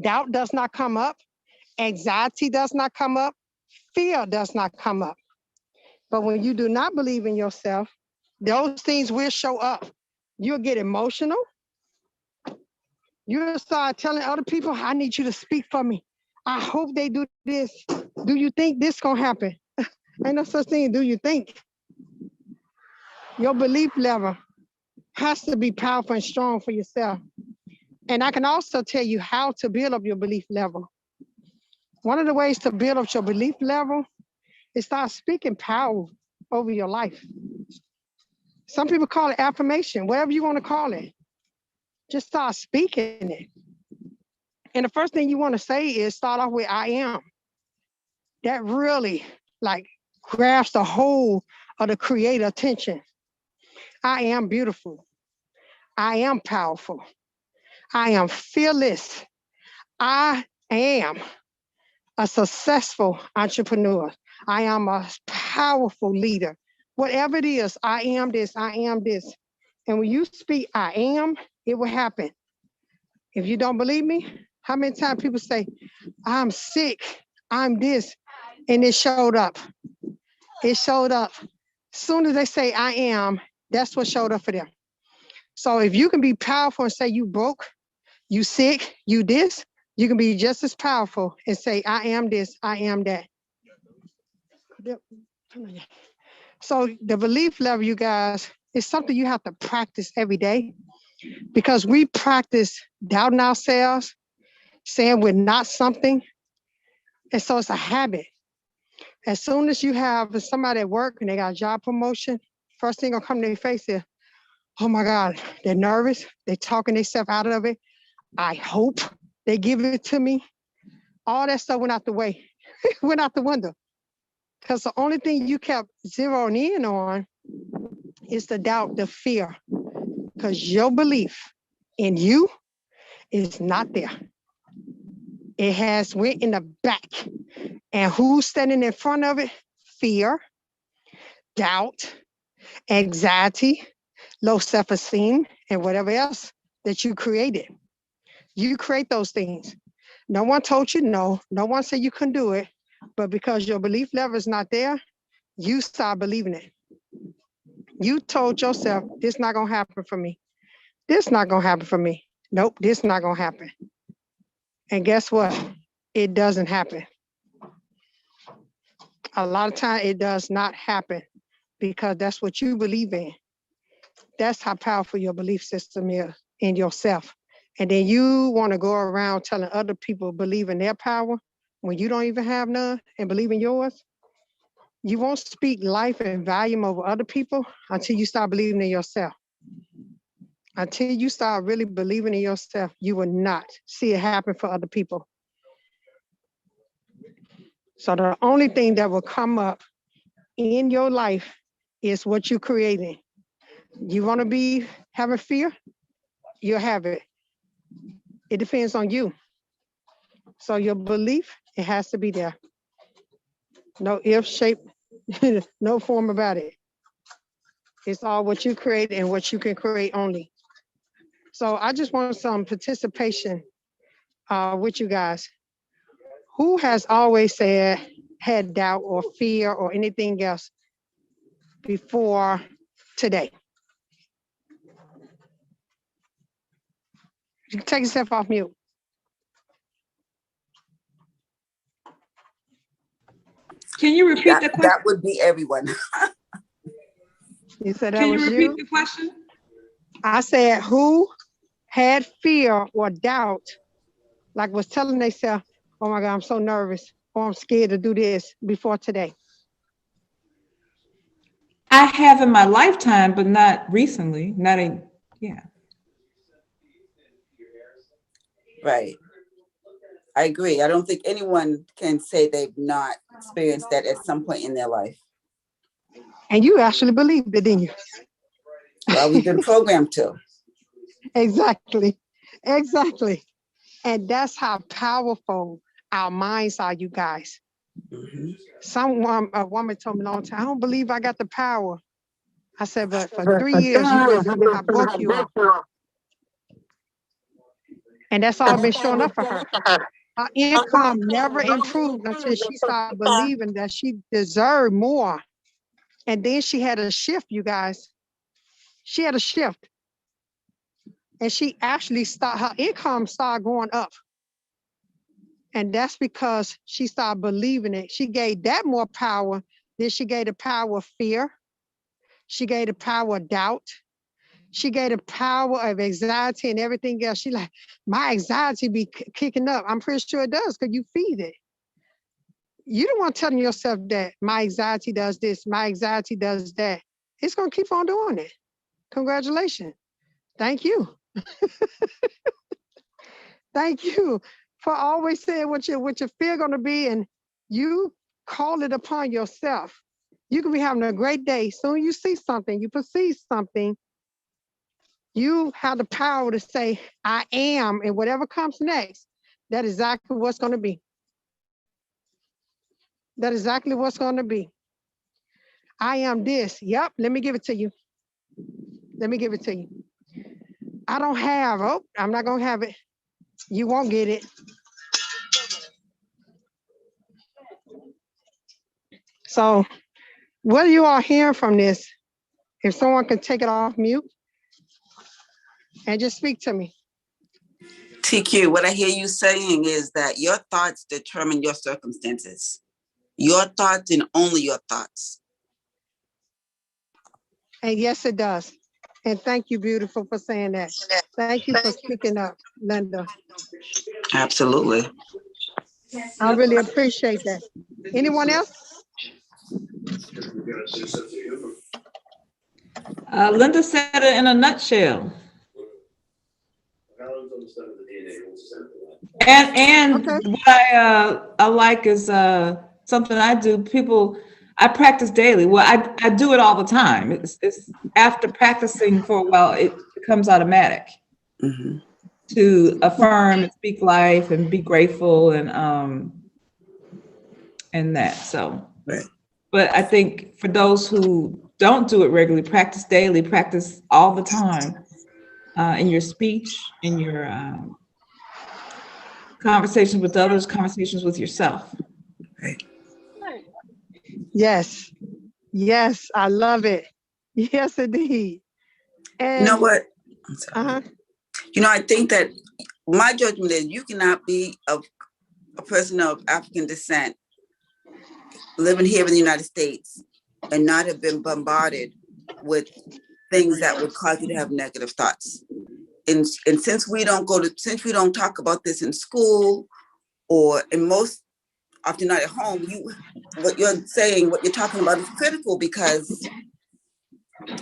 Doubt does not come up. Anxiety does not come up. Fear does not come up. But when you do not believe in yourself, those things will show up. You'll get emotional. You'll start telling other people, I need you to speak for me. I hope they do this. Do you think this gonna happen? Ain't no such thing, do you think? Your belief level has to be powerful and strong for yourself. And I can also tell you how to build up your belief level. One of the ways to build up your belief level is start speaking power over your life. Some people call it affirmation, whatever you want to call it. Just start speaking it. And the first thing you want to say is start off with I am. That really like grabs the whole of the creator attention. I am beautiful. I am powerful. I am fearless. I am a successful entrepreneur. I am a powerful leader. Whatever it is, I am this, I am this. And when you speak I am, it will happen. If you don't believe me, how many times people say, I'm sick, I'm this, and it showed up. It showed up. As soon as they say I am, that's what showed up for them. So if you can be powerful and say you broke, you sick, you this, you can be just as powerful and say, I am this, I am that. So the belief level, you guys, is something you have to practice every day because we practice doubting ourselves, saying we're not something. And so it's a habit. As soon as you have somebody at work and they got a job promotion, first thing gonna come to their face is, oh my God, they're nervous. They're talking themselves out of it. I hope they give it to me. All that stuff went out the way, went out the window. Because the only thing you kept zeroing in on is the doubt, the fear. Because your belief in you is not there. It has went in the back. And who's standing in front of it? Fear, doubt, anxiety, low self-esteem, and whatever else that you created. You create those things. No one told you no. No one said you couldn't do it. But because your belief level is not there, you start believing it. You told yourself, this not gonna happen for me. This not gonna happen for me. Nope, this not gonna happen. And guess what? It doesn't happen. A lot of time it does not happen because that's what you believe in. That's how powerful your belief system is in yourself. And then you want to go around telling other people believe in their power when you don't even have none and believe in yours. You won't speak life and volume over other people until you start believing in yourself. Until you start really believing in yourself, you will not see it happen for other people. So the only thing that will come up in your life is what you're creating. You want to be having fear? You'll have it. It depends on you. So your belief, it has to be there. No if, shape, no form about it. It's all what you create and what you can create only. So I just want some participation with you guys. Who has always said, had doubt or fear or anything else before today? You can take yourself off mute. Can you repeat the question? That would be everyone. You said that Can was you you? repeat the question? I said, who had fear or doubt, like was telling themselves, oh my God, I'm so nervous, or I'm scared to do this before today? I have in my lifetime, but not recently. Not in, yeah. Right. I agree. I don't think anyone can say they've not experienced that at some point in their life. And you actually believed it, didn't you? Well, we've been programmed to. Exactly. Exactly. And that's how powerful our minds are, you guys. Mm-hmm. A woman told me a long time, I don't believe I got the power. I said, but for 3 years, you've been seeing how broke you are. And that's all been showing up for her. Her income never improved until she started believing that she deserved more. And then she had a shift, you guys. She had a shift. And she actually her income started going up. And that's because she started believing it. She gave that more power. Then she gave the power of fear. She gave the power of doubt. She gave the power of anxiety and everything else. She like, my anxiety be kicking up. I'm pretty sure it does because you feed it. You don't want telling yourself that my anxiety does this, my anxiety does that. It's going to keep on doing it. Congratulations. Thank you. Thank you for always saying what your fear going to be, and you call it upon yourself. You can be having a great day. Soon you see something, you perceive something, you have the power to say, I am, and whatever comes next, that is exactly what's going to be. That is exactly what's going to be. I am this. Yep, let me give it to you. Let me give it to you. I don't have, oh, I'm not going to have it. You won't get it. So what are you all hearing from this? If someone can take it off mute and just speak to me. TQ, what I hear you saying is that your thoughts determine your circumstances. Your thoughts and only your thoughts. And yes, it does. And thank you, beautiful, for saying that. Thank you for speaking up, Linda. Absolutely. I really appreciate that. Anyone else? Linda said it in a nutshell. And Okay. what I like is something I do. I practice daily. Well, I do it all the time. It's after practicing for a while, it becomes automatic to affirm and speak life and be grateful and that. So, right. But I think for those who don't do it regularly, practice daily, practice all the time in your speech, in your conversations with others, conversations with yourself. Right. Yes. Yes, I love it. Yes, indeed. And you know what? I'm sorry. You know, I think that my judgment is you cannot be a person of African descent living here in the United States and not have been bombarded with things that would cause you to have negative thoughts. And since we don't talk about this in school or in most often not at home, what you're talking about is critical because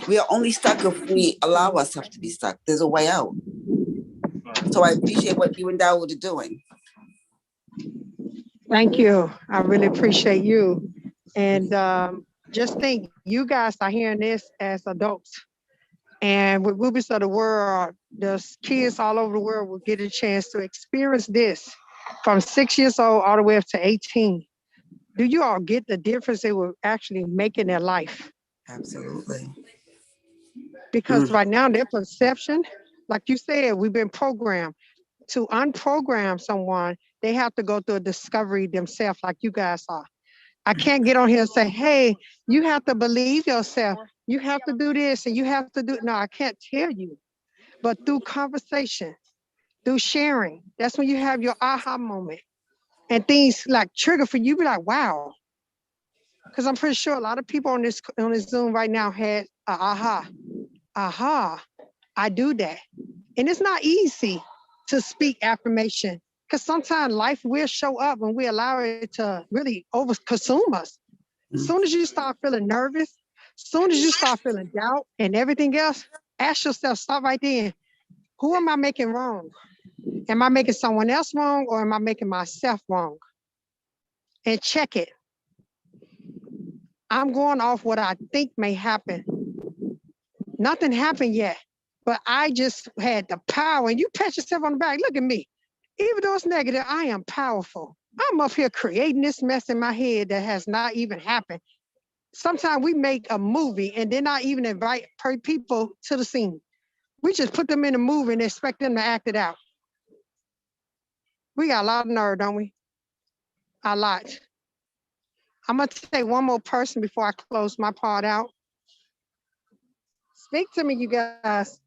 we are only stuck if we allow ourselves to be stuck. There's a way out. So I appreciate what you and Dawood are doing. thank you. I really appreciate you. And just think, you guys are hearing this as adults. And with Rubies of the World, the kids all over the world will get a chance to experience this from 6 years old all the way up to 18. Do you all get the difference it will actually make in their life? Absolutely. Because right now their perception, like you said, we've been programmed. To unprogram someone, they have to go through a discovery themselves like you guys are. I can't get on here and say, hey, you have to believe yourself. You have to do this and you have to do, no, I can't tell you. But through conversation, through sharing, that's when you have your aha moment. And things like trigger for you, be like, wow. Because I'm pretty sure a lot of people on this Zoom right now had aha, I do that. And it's not easy to speak affirmation because sometimes life will show up and we allow it to really consume us. As soon as you start feeling nervous, as soon as you start feeling doubt and everything else, ask yourself, stop right there. Who am I making wrong? Am I making someone else wrong or am I making myself wrong? And check it. I'm going off what I think may happen. Nothing happened yet, but I just had the power. And you pat yourself on the back. Look at me. Even though it's negative, I am powerful. I'm up here creating this mess in my head that has not even happened. Sometimes we make a movie and then not even invite people to the scene. We just put them in a movie and expect them to act it out. We got a lot of nerve, don't we? A lot. I'm going to take one more person before I close my part out. Speak to me, you guys.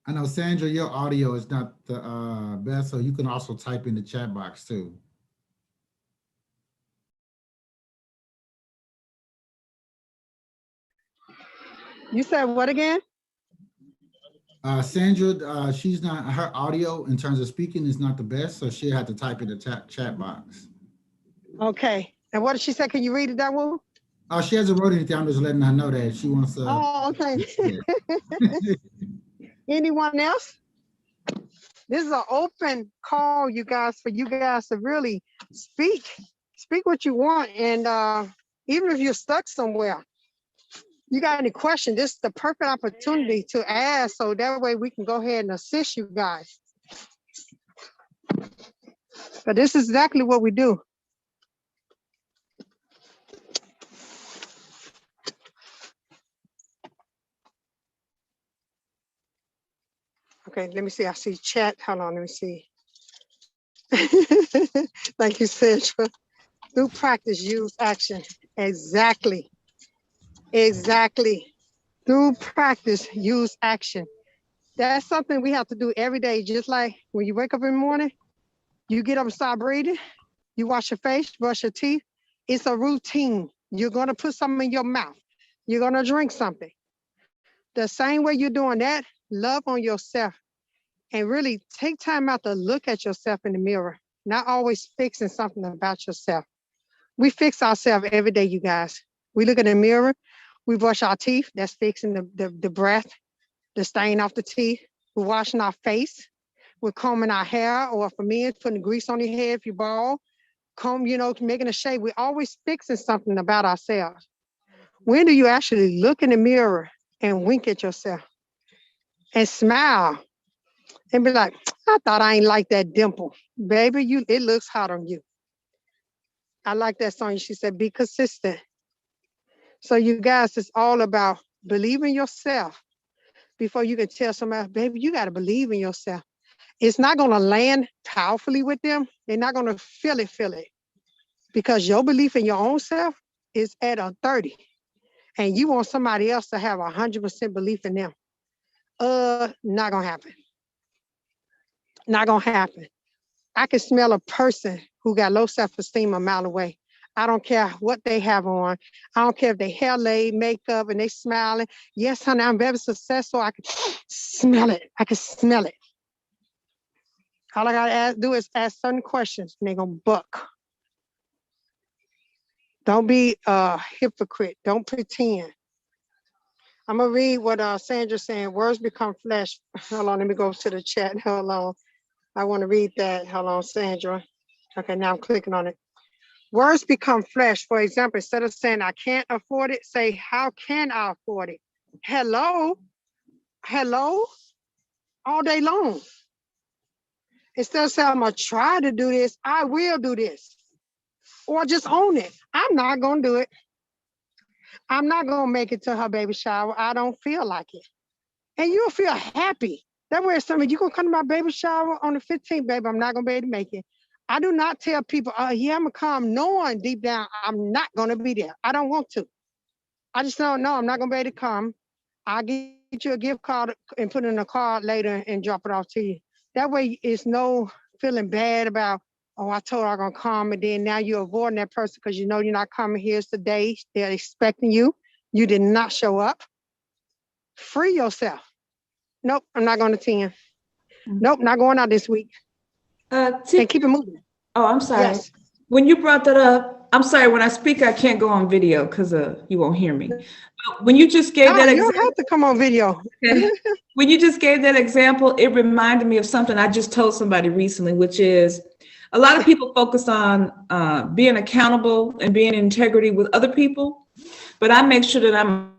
I know, Sandra, your audio is not the best, so you can also type in the chat box too. You said what again? Sandra, she's not, her audio in terms of speaking is not the best, so she had to type in the chat box. Okay. And what did she say? Can you read it, that one? Oh, she hasn't wrote anything. I'm just letting her know that she wants to. Oh, okay. Yeah. Anyone else? This is an open call, you guys, for you guys to really speak what you want. And even if you're stuck somewhere, you got any questions, this is the perfect opportunity to ask, so that way we can go ahead and assist you guys. But this is exactly what we do. Okay, let me see. I see chat. Hold on, let me see. Thank you, Sandra. Through practice, use action. Exactly. Exactly. Through practice, use action. That's something we have to do every day. Just like when you wake up in the morning, you get up and start breathing, you wash your face, brush your teeth. It's a routine. You're going to put something in your mouth. You're going to drink something. The same way you're doing that, love on yourself and really take time out to look at yourself in the mirror, not always fixing something about yourself. We fix ourselves every day, you guys. We look in the mirror, we brush our teeth, that's fixing the breath, the stain off the teeth. We're washing our face, we're combing our hair, or for men, putting grease on your head if you're bald, comb, making a shave. We're always fixing something about ourselves. When do you actually look in the mirror and wink at yourself and smile and be like, I thought I ain't like that dimple. Baby, it looks hot on you. I like that song. She said, be consistent. So you guys, it's all about believing yourself before you can tell somebody, baby, you got to believe in yourself. It's not going to land powerfully with them. They're not going to feel it because your belief in your own self is at a 30 and you want somebody else to have 100% belief in them. Not going to happen. Not going to happen. I can smell a person who got low self-esteem a mile away. I don't care what they have on. I don't care if they hair laid, makeup, and they smiling. Yes, honey, I'm very successful. I can smell it. I can smell it. All I gotta do is ask certain questions and they're gonna buck. Don't be a hypocrite. Don't pretend. I'm gonna read what Sandra's saying. Words become flesh. Hold on, let me go to the chat. Hold on. I want to read that. Hold on, Sandra. Okay, now I'm clicking on it. Words become flesh. For example, instead of saying I can't afford it, say how can I afford it? Hello? Hello? All day long. Instead of saying I'm gonna try to do this, I will do this. Or just own it. I'm not gonna do it. I'm not gonna make it to her baby shower. I don't feel like it. And you'll feel happy. That way, somebody, you gonna come to my baby shower on the 15th, baby, I'm not gonna be able to make it. I do not tell people, yeah, I'm gonna come, knowing deep down I'm not gonna be there. I don't want to. I just don't know, I'm not gonna be able to come. I'll get you a gift card and put it in a card later and drop it off to you. That way it's no feeling bad about, oh, I told her I'm gonna come, and then now you're avoiding that person because you know you're not coming. Here's the day, they're expecting you. You did not show up. Free yourself. Nope, I'm not going to 10. Nope, not going out this week. And keep it moving. Oh, I'm sorry. Yes. When you brought that up, I'm sorry, when I speak, I can't go on video because you won't hear me. But when you just gave No, that you don't example, have to come on video. when you just gave that example, it reminded me of something I just told somebody recently, which is a lot of people focus on being accountable and being in integrity with other people, but I make sure that I'm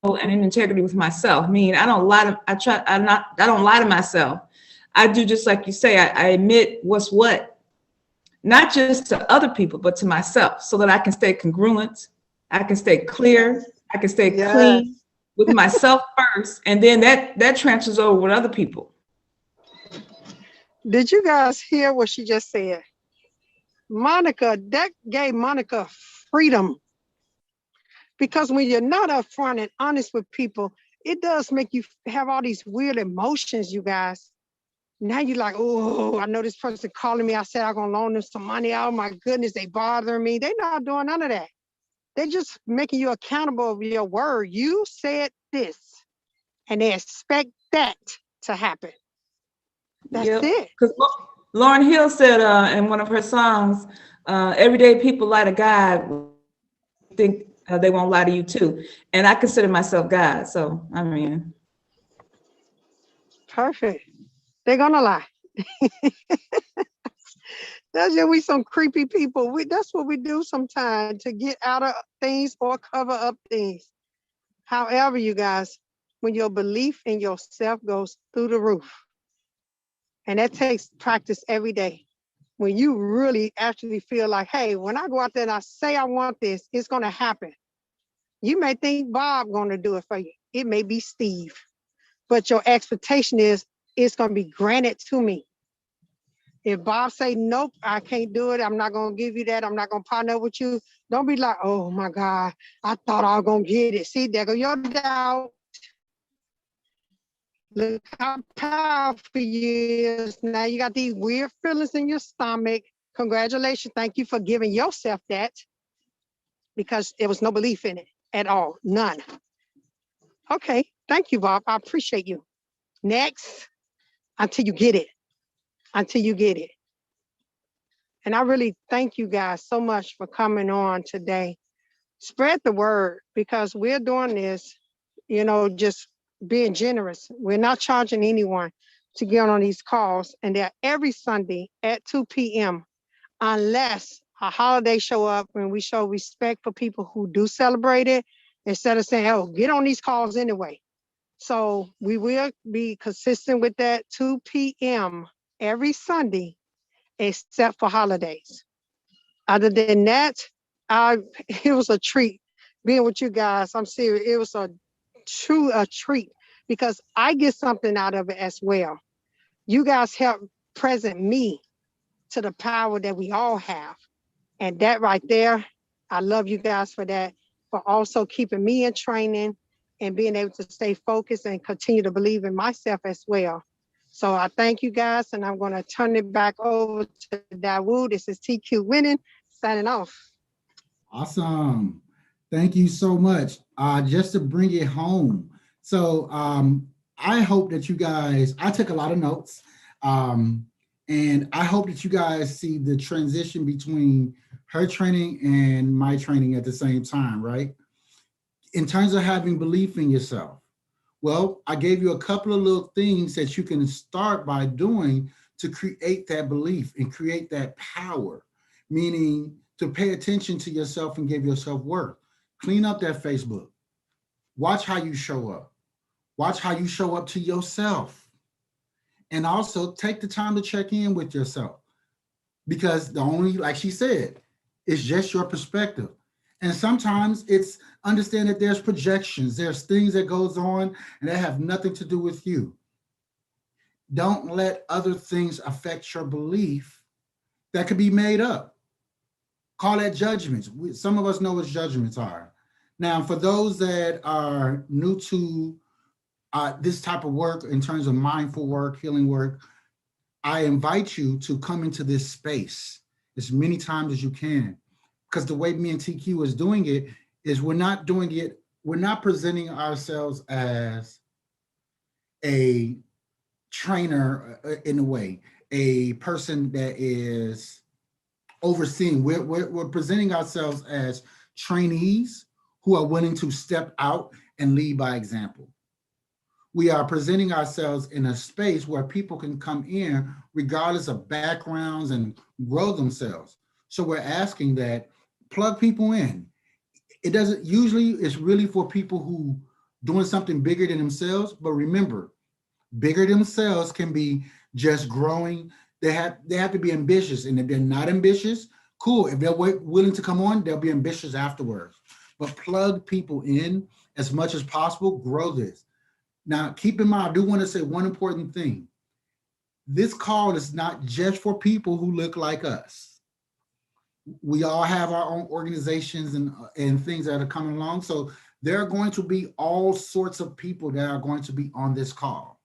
and in integrity with myself. Meaning I don't lie to, I don't lie to myself. I do just like you say, I admit what's what, not just to other people, but to myself, so that I can stay congruent, I can stay clear, I can stay clean with myself first, and then that transfers over with other people. Did you guys hear what she just said? Monica, that gave Monica freedom. Because when you're not upfront and honest with people, it does make you have all these weird emotions, you guys. Now you're like, oh, I know this person calling me. I said I'm gonna loan them some money. Oh my goodness, they bothering me. They're not doing none of that. They're just making you accountable of your word. You said this, and they expect that to happen. That's Yep. it. Because Lauryn Hill said in one of her songs, everyday people lie to God, think they won't lie to you too. And I consider myself God. So, I mean. Perfect. They're gonna lie. That's just we some creepy people. That's what we do sometimes to get out of things or cover up things. However, you guys, when your belief in yourself goes through the roof, and that takes practice every day. When you really actually feel like, hey, when I go out there and I say I want this, it's gonna happen. You may think Bob gonna do it for you. It may be Steve, but your expectation is it's gonna be granted to me. If Bob say, nope, I can't do it, I'm not gonna give you that, I'm not gonna partner with you, don't be like, oh my God, I thought I was gonna get it. See, there go your doubt. Look how powerful you is. Now you got these weird feelings in your stomach. Congratulations, thank you for giving yourself that, because there was no belief in it at all, none. Okay, thank you, Bob, I appreciate you. Next, until you get it, until you get it. And I really thank you guys so much for coming on today. Spread the word, because we're doing this, just being generous. We're not charging anyone to get on these calls. And they're every Sunday at 2 p.m. unless a holiday show up and we show respect for people who do celebrate it, instead of saying, oh, get on these calls anyway. So we will be consistent with that 2 p.m. every Sunday, except for holidays. Other than that, it was a treat being with you guys. I'm serious. It was a treat, because I get something out of it as well. You guys help present me to the power that we all have. And that right there, I love you guys for that, for also keeping me in training and being able to stay focused and continue to believe in myself as well. So I thank you guys, and I'm going to turn it back over to Dawood. This is TQ Winning, signing off. Awesome. Thank you so much. Just to bring it home. So I hope that you guys, I took a lot of notes, and I hope that you guys see the transition between her training and my training at the same time, right? In terms of having belief in yourself. Well, I gave you a couple of little things that you can start by doing to create that belief and create that power, meaning to pay attention to yourself and give yourself worth. Clean up that Facebook. Watch how you show up. Watch how you show up to yourself. And also take the time to check in with yourself, because the only, like she said, it's just your perspective. And sometimes it's understand that there's projections, there's things that goes on and that have nothing to do with you. Don't let other things affect your belief that could be made up. Call that judgments. Some of us know what judgments are. Now, for those that are new to this type of work, in terms of mindful work, healing work, I invite you to come into this space as many times as you can. Because the way me and TQ is doing it is we're not presenting ourselves as a trainer in a way, a person that is overseeing. We're presenting ourselves as trainees who are willing to step out and lead by example. We are presenting ourselves in a space where people can come in regardless of backgrounds and grow themselves. So we're asking that plug people in. It doesn't, usually it's really for people who doing something bigger than themselves, but remember, bigger themselves can be just growing. They have to be ambitious, and if they're not ambitious, cool. If they're willing to come on, they'll be ambitious afterwards. But plug people in as much as possible, grow this. Now, keep in mind, I do want to say one important thing. This call is not just for people who look like us. We all have our own organizations and things that are coming along. So there are going to be all sorts of people that are going to be on this call.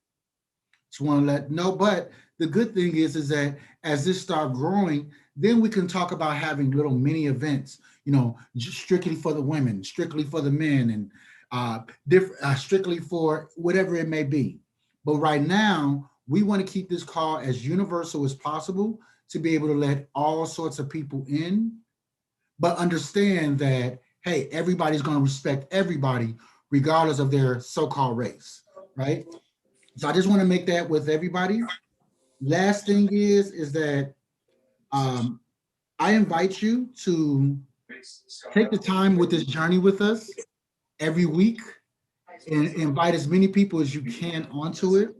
Just want to let know, but the good thing is that as this start growing, then we can talk about having little mini events, just strictly for the women, strictly for the men, and strictly for whatever it may be. But right now, we want to keep this call as universal as possible to be able to let all sorts of people in, but understand that, hey, everybody's going to respect everybody regardless of their so-called race, right? So I just want to make that with everybody. Last thing is that I invite you to take the time with this journey with us every week and invite as many people as you can onto it.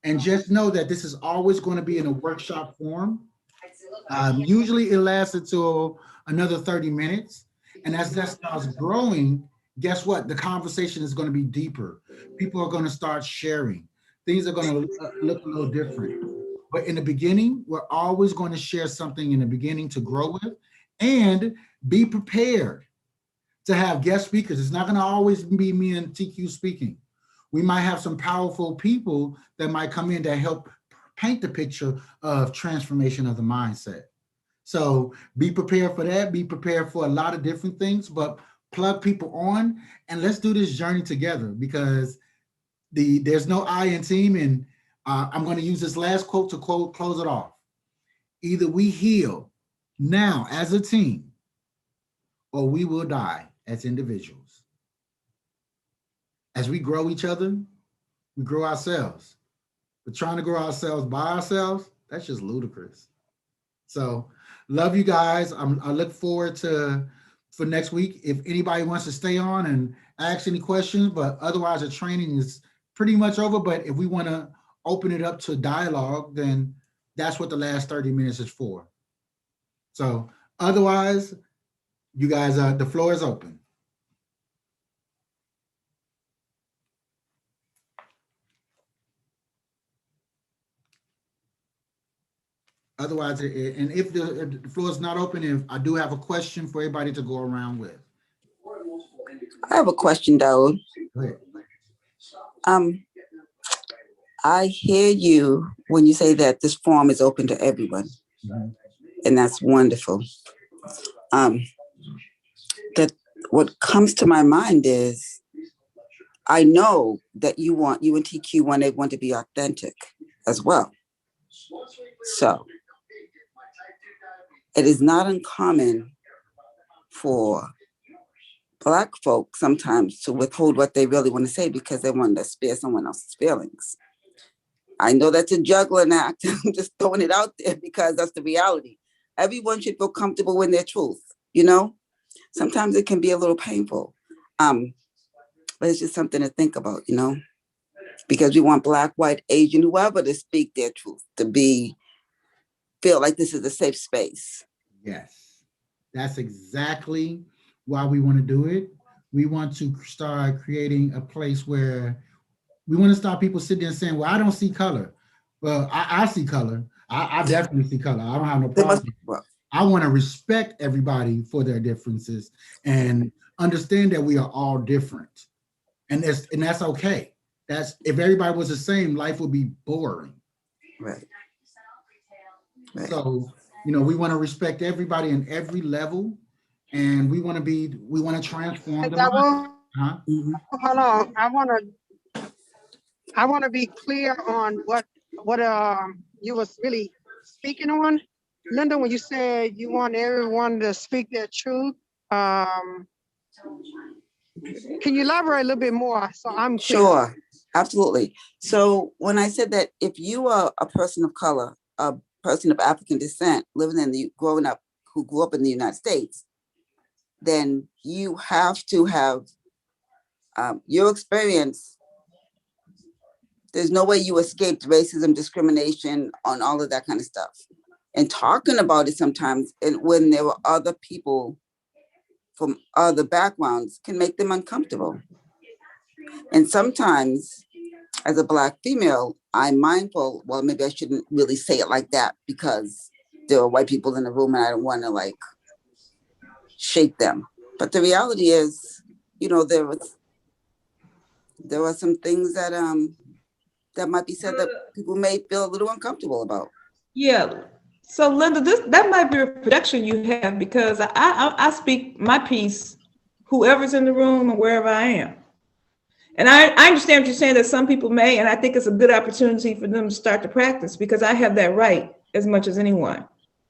And just know that this is always going to be in a workshop form. Usually it lasts until another 30 minutes. And as that starts growing, guess what? The conversation is going to be deeper. People are going to start sharing. Things are going to look a little different. But in the beginning, we're always going to share something in the beginning to grow with, and be prepared to have guest speakers. It's not going to always be me and TQ speaking. We might have some powerful people that might come in to help paint the picture of transformation of the mindset. So be prepared for that. Be prepared for a lot of different things, but plug people on and let's do this journey together, because there's no I in team. And I'm going to use this last quote to close it off. Either we heal now as a team, or we will die as individuals. As we grow each other, we grow ourselves. But trying to grow ourselves by ourselves, that's just ludicrous. So love you guys. I look forward for next week. If anybody wants to stay on and ask any questions, but otherwise the training is pretty much over. But if we want to open it up to dialogue, then that's what the last 30 minutes is for. So otherwise, you guys, the floor is open. Otherwise, and if the floor is not open, if I do have a question for everybody to go around with. I have a question, Daoud. Go ahead. I hear you when you say that this forum is open to everyone, and that's wonderful. That what comes to my mind is, I know that you and TQ want everyone to be authentic as well. So it is not uncommon for Black folk sometimes to withhold what they really want to say because they want to spare someone else's feelings. I know that's a juggling act. I'm just throwing it out there because that's the reality. Everyone should feel comfortable in their truth, Sometimes it can be a little painful, but it's just something to think about, because we want Black, white, Asian, whoever to speak their truth, to feel like this is a safe space. Yes, that's exactly why we want to do it. We want to start creating a place where we want to stop people sitting there and saying, well, I don't see color. Well, I see color. I definitely see color. I don't have no problem. I want to respect everybody for their differences and understand that we are all different. And that's okay. If everybody was the same, life would be boring. Right. So, we want to respect everybody in every level, and we want to transform them. Hold on. I want to be clear on what you was really speaking on. Linda, when you said you want everyone to speak their truth, can you elaborate a little bit more so I'm clear? Sure, absolutely. So when I said that if you are a person of color, a person of African descent, who grew up in the United States, then you have to have your experience. There's no way you escaped racism, discrimination, on all of that kind of stuff. And talking about it sometimes, and when there were other people from other backgrounds, can make them uncomfortable. And sometimes, as a Black female, I'm mindful, well, maybe I shouldn't really say it like that because there are white people in the room and I don't want to shake them. But the reality is, there was there are some things that that might be said that people may feel a little uncomfortable about. Yeah. So Linda, that might be a production you have, because I speak my piece, whoever's in the room or wherever I am. And I understand what you're saying, that some people may, and I think it's a good opportunity for them to start to practice, because I have that right as much as anyone.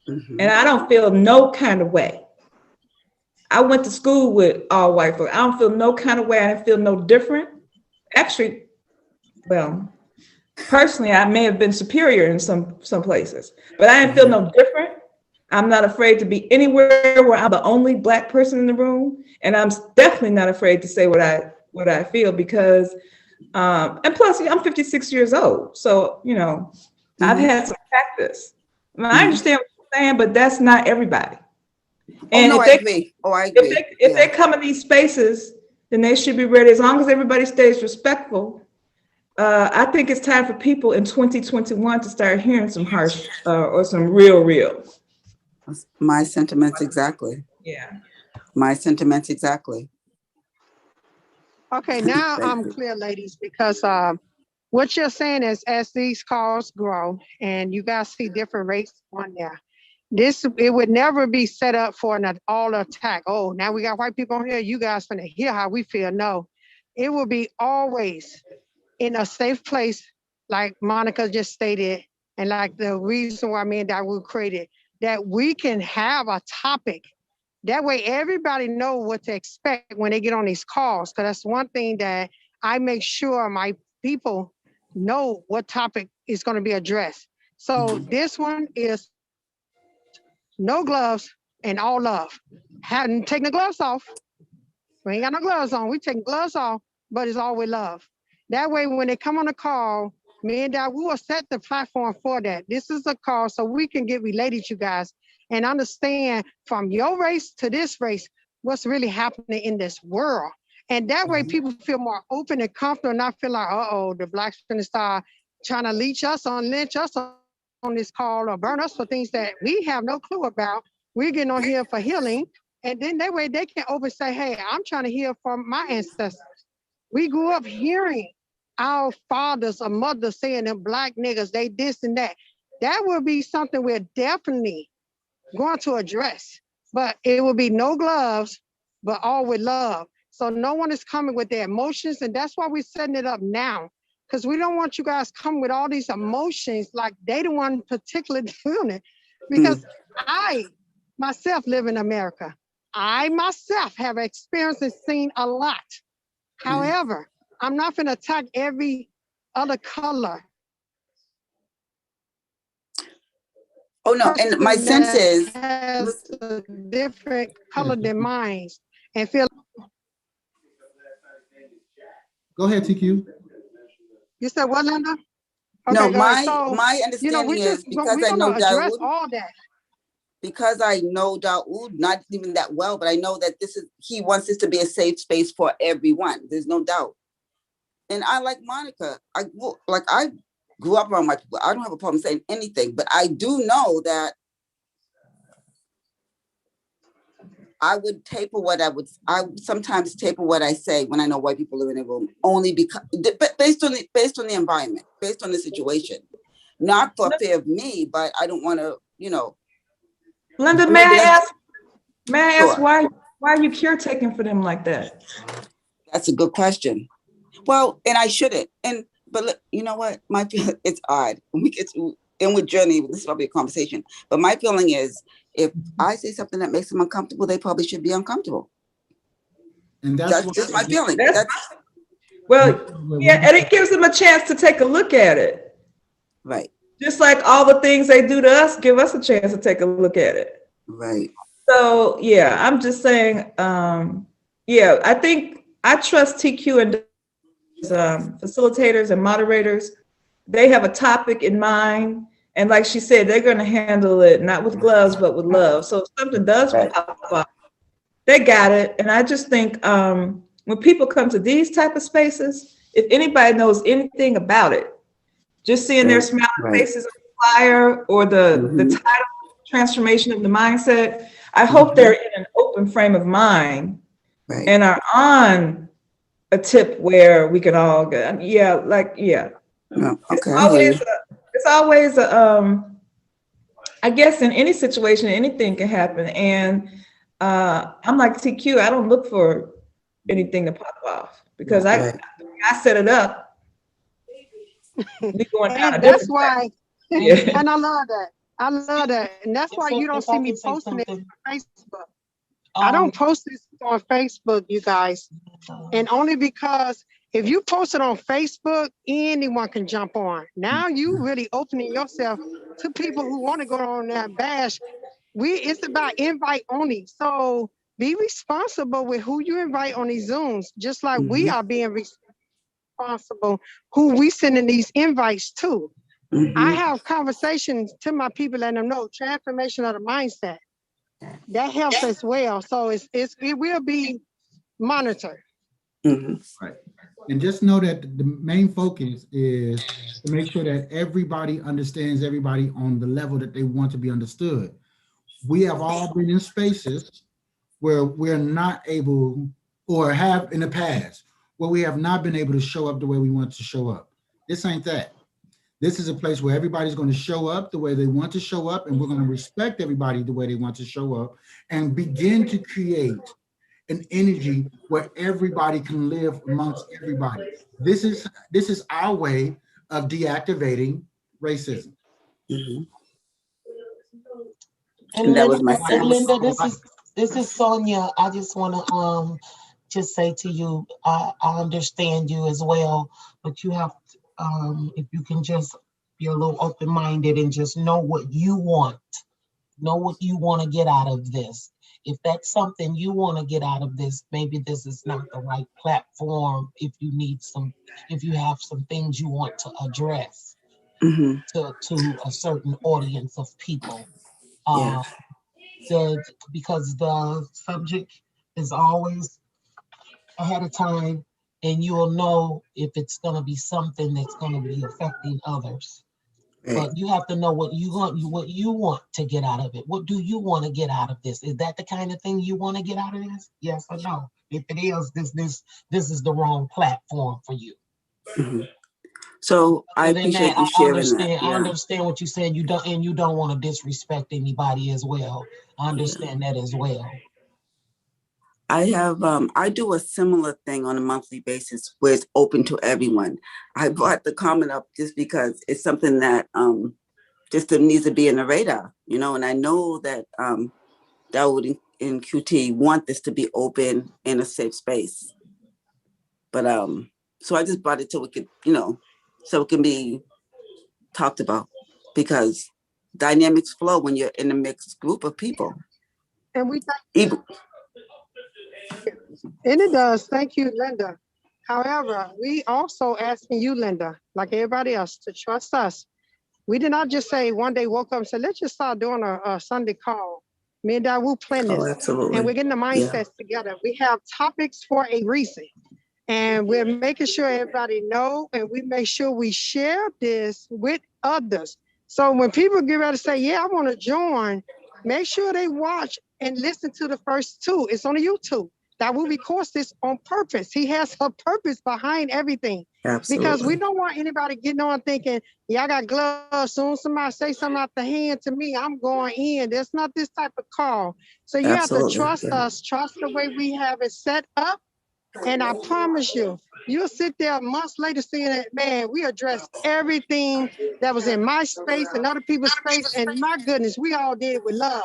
Mhm. And I don't feel no kind of way. I went to school with all white folks. I don't feel no kind of way. I didn't feel no different. Actually, well, personally, I may have been superior in some places, but I didn't feel no different. I'm not afraid to be anywhere where I'm the only Black person in the room. And I'm definitely not afraid to say what I feel, because, and plus I'm 56 years old. So, you know, I've had some practice. I mean, I understand what you're saying, but that's not everybody. And oh, no, if I they, agree. Oh, I agree. if they come in these spaces, then they should be ready, as long as everybody stays respectful. I think it's time for people in 2021 to start hearing some harsh or some real. My sentiments exactly. Yeah. My sentiments exactly. Okay, now Thank I'm you. clear, ladies, because what you're saying is, as these calls grow and you guys see different rates on there, it would never be set up for an all attack. Oh, now we got white people on here. You guys finna hear how we feel. No, it will be always in a safe place, like Monica just stated, and like the reason why me and Dawood created, that we can have a topic. That way everybody know what to expect when they get on these calls. Because that's one thing that I make sure my people know what topic is going to be addressed. So this one is no gloves and all love. Hadn't taken the gloves off. We ain't got no gloves on. We taking gloves off, but it's all with love. That way, when they come on the call, me and Dad, we will set the platform for that. This is a call so we can get related, you guys, and understand from your race to this race, what's really happening in this world. And that way people feel more open and comfortable and not feel like, uh-oh, the Blacks gonna start trying to lynch us on this call or burn us for things that we have no clue about. We're getting on here for healing. And then that way they can open say, hey, I'm trying to hear from my ancestors. We grew up hearing our fathers or mothers saying them Black niggas, they this and that. That will be something we're definitely going to address. But it will be no gloves, but all with love. So no one is coming with their emotions. And that's why we're setting it up now. Because we don't want you guys come with all these emotions like they the one particularly doing it. Because I myself live in America. I myself have experienced and seen a lot. However, I'm not going to attack every other color. Oh, no. And my sense is, has a different color than mine and feel. Go ahead, TQ. You said what, Linda? no, Okay, my understanding is because we're I know address Dawood, all that. because I know Dawood, not even that well, but I know that he wants this to be a safe space for everyone. There's no doubt. And I like Monica. I grew up around white people. I don't have a problem saying anything, but I do know that I would sometimes taper what I say when I know white people are in a room, only because based on the environment, based on the situation, not for fear of me, but I don't want to, Linda, may I ask why are you caretaking for them like that? That's a good question. Well, and I shouldn't. But look, you know what? It's odd when we get to inward journey. This is probably a conversation, but my feeling is, if I say something that makes them uncomfortable, they probably should be uncomfortable. And that's just my feeling. Yeah, and it gives them a chance to take a look at it. Right. Just like all the things they do to us, give us a chance to take a look at it. Right. So yeah, I'm just saying, I think I trust TQ and facilitators and moderators. They have a topic in mind. And like she said, they're going to handle it not with gloves, but with love. So if something does pop up, they got it. And I just think when people come to these type of spaces, if anybody knows anything about it, just seeing their smiling faces on the flyer or the title, Transformation of the Mindset, I hope they're in an open frame of mind and are on a tip where we can all get, yeah, like, yeah. Yeah, It's okay, I hear you. always a, I guess in any situation, anything can happen. And I'm like TQ, I don't look for anything to pop off because Right. I set it up. We going down a And that's different why, path. and I love that. I love that. And that's why you don't If see I me can say posting it something, on Facebook. I don't post this on Facebook, you guys. And only because if you post it on Facebook, anyone can jump on. Now you really opening yourself to people who want to go on that bash. It's about invite only. So be responsible with who you invite on these Zooms, just like we Mhm. are being responsible who we sending these invites to. I Mhm. have conversations to my people, letting them know transformation of the mindset. That helps as well. So it will be monitored. Mhm. Right. And just know that the main focus is to make sure that everybody understands everybody on the level that they want to be understood. We have all been in spaces where we're not able, or have in the past, where we have not been able to show up the way we want to show up. This ain't that. This is a place where everybody's going to show up the way they want to show up, and we're going to respect everybody the way they want to show up and begin to create an energy where everybody can live amongst everybody. This is our way of deactivating racism. Mhm. and And that was Linda, my and sense. Linda, this is Sonia. I just want to just say to you, I understand you as well, but you have if you can just be a little open-minded and just know what you want. Know what you want to get out of this. If that's something you want to get out of this, maybe this is not the right platform. If you have some things you want to address Mhm. to a certain audience of people. Yeah. Uh, because the subject is always ahead of time, and you will know if it's going to be something that's going to be affecting others. Right. But you have to know what you want to get out of it. What do you want to get out of this? Is that the kind of thing you want to get out of this? Yes or no? If it is, this is the wrong platform for you. Mhm. So I Other than appreciate that, you I sharing that. understand. I Yeah. understand what you said. You don't want to disrespect anybody as well. I understand that as well. I do a similar thing on a monthly basis where it's open to everyone. I brought the comment up just because it's something that just needs to be in the radar, and I know that Dawood and QT want this to be open in a safe space. But so I just brought it so it could, so it can be talked about, because dynamics flow when you're in a mixed group of people. And we Even, And it does. Thank you, Linda. However, we also asking you, Linda, like everybody else, to trust us. We did not just say one day woke up and said, let's just start doing a Sunday call. Me and Dawood plan oh, this. absolutely. And we're getting the Yeah. mindsets together. We have topics for a reason. And we're making sure everybody know, and we make sure we share this with others. So when people get ready to say, yeah, I want to join, make sure they watch and listen to the first two. It's on YouTube. Dawood records this on purpose. He has a purpose behind everything. Absolutely. Because we don't want anybody getting on thinking, yeah, I got gloves. Soon somebody say something out the hand to me, I'm going in. There's not this type of call. So you Absolutely. have to trust Yeah. us, trust the way we have it set up. And I promise you, you'll sit there months later saying that, man, we addressed everything that was in my space and other people's space. And my goodness, we all did it with love.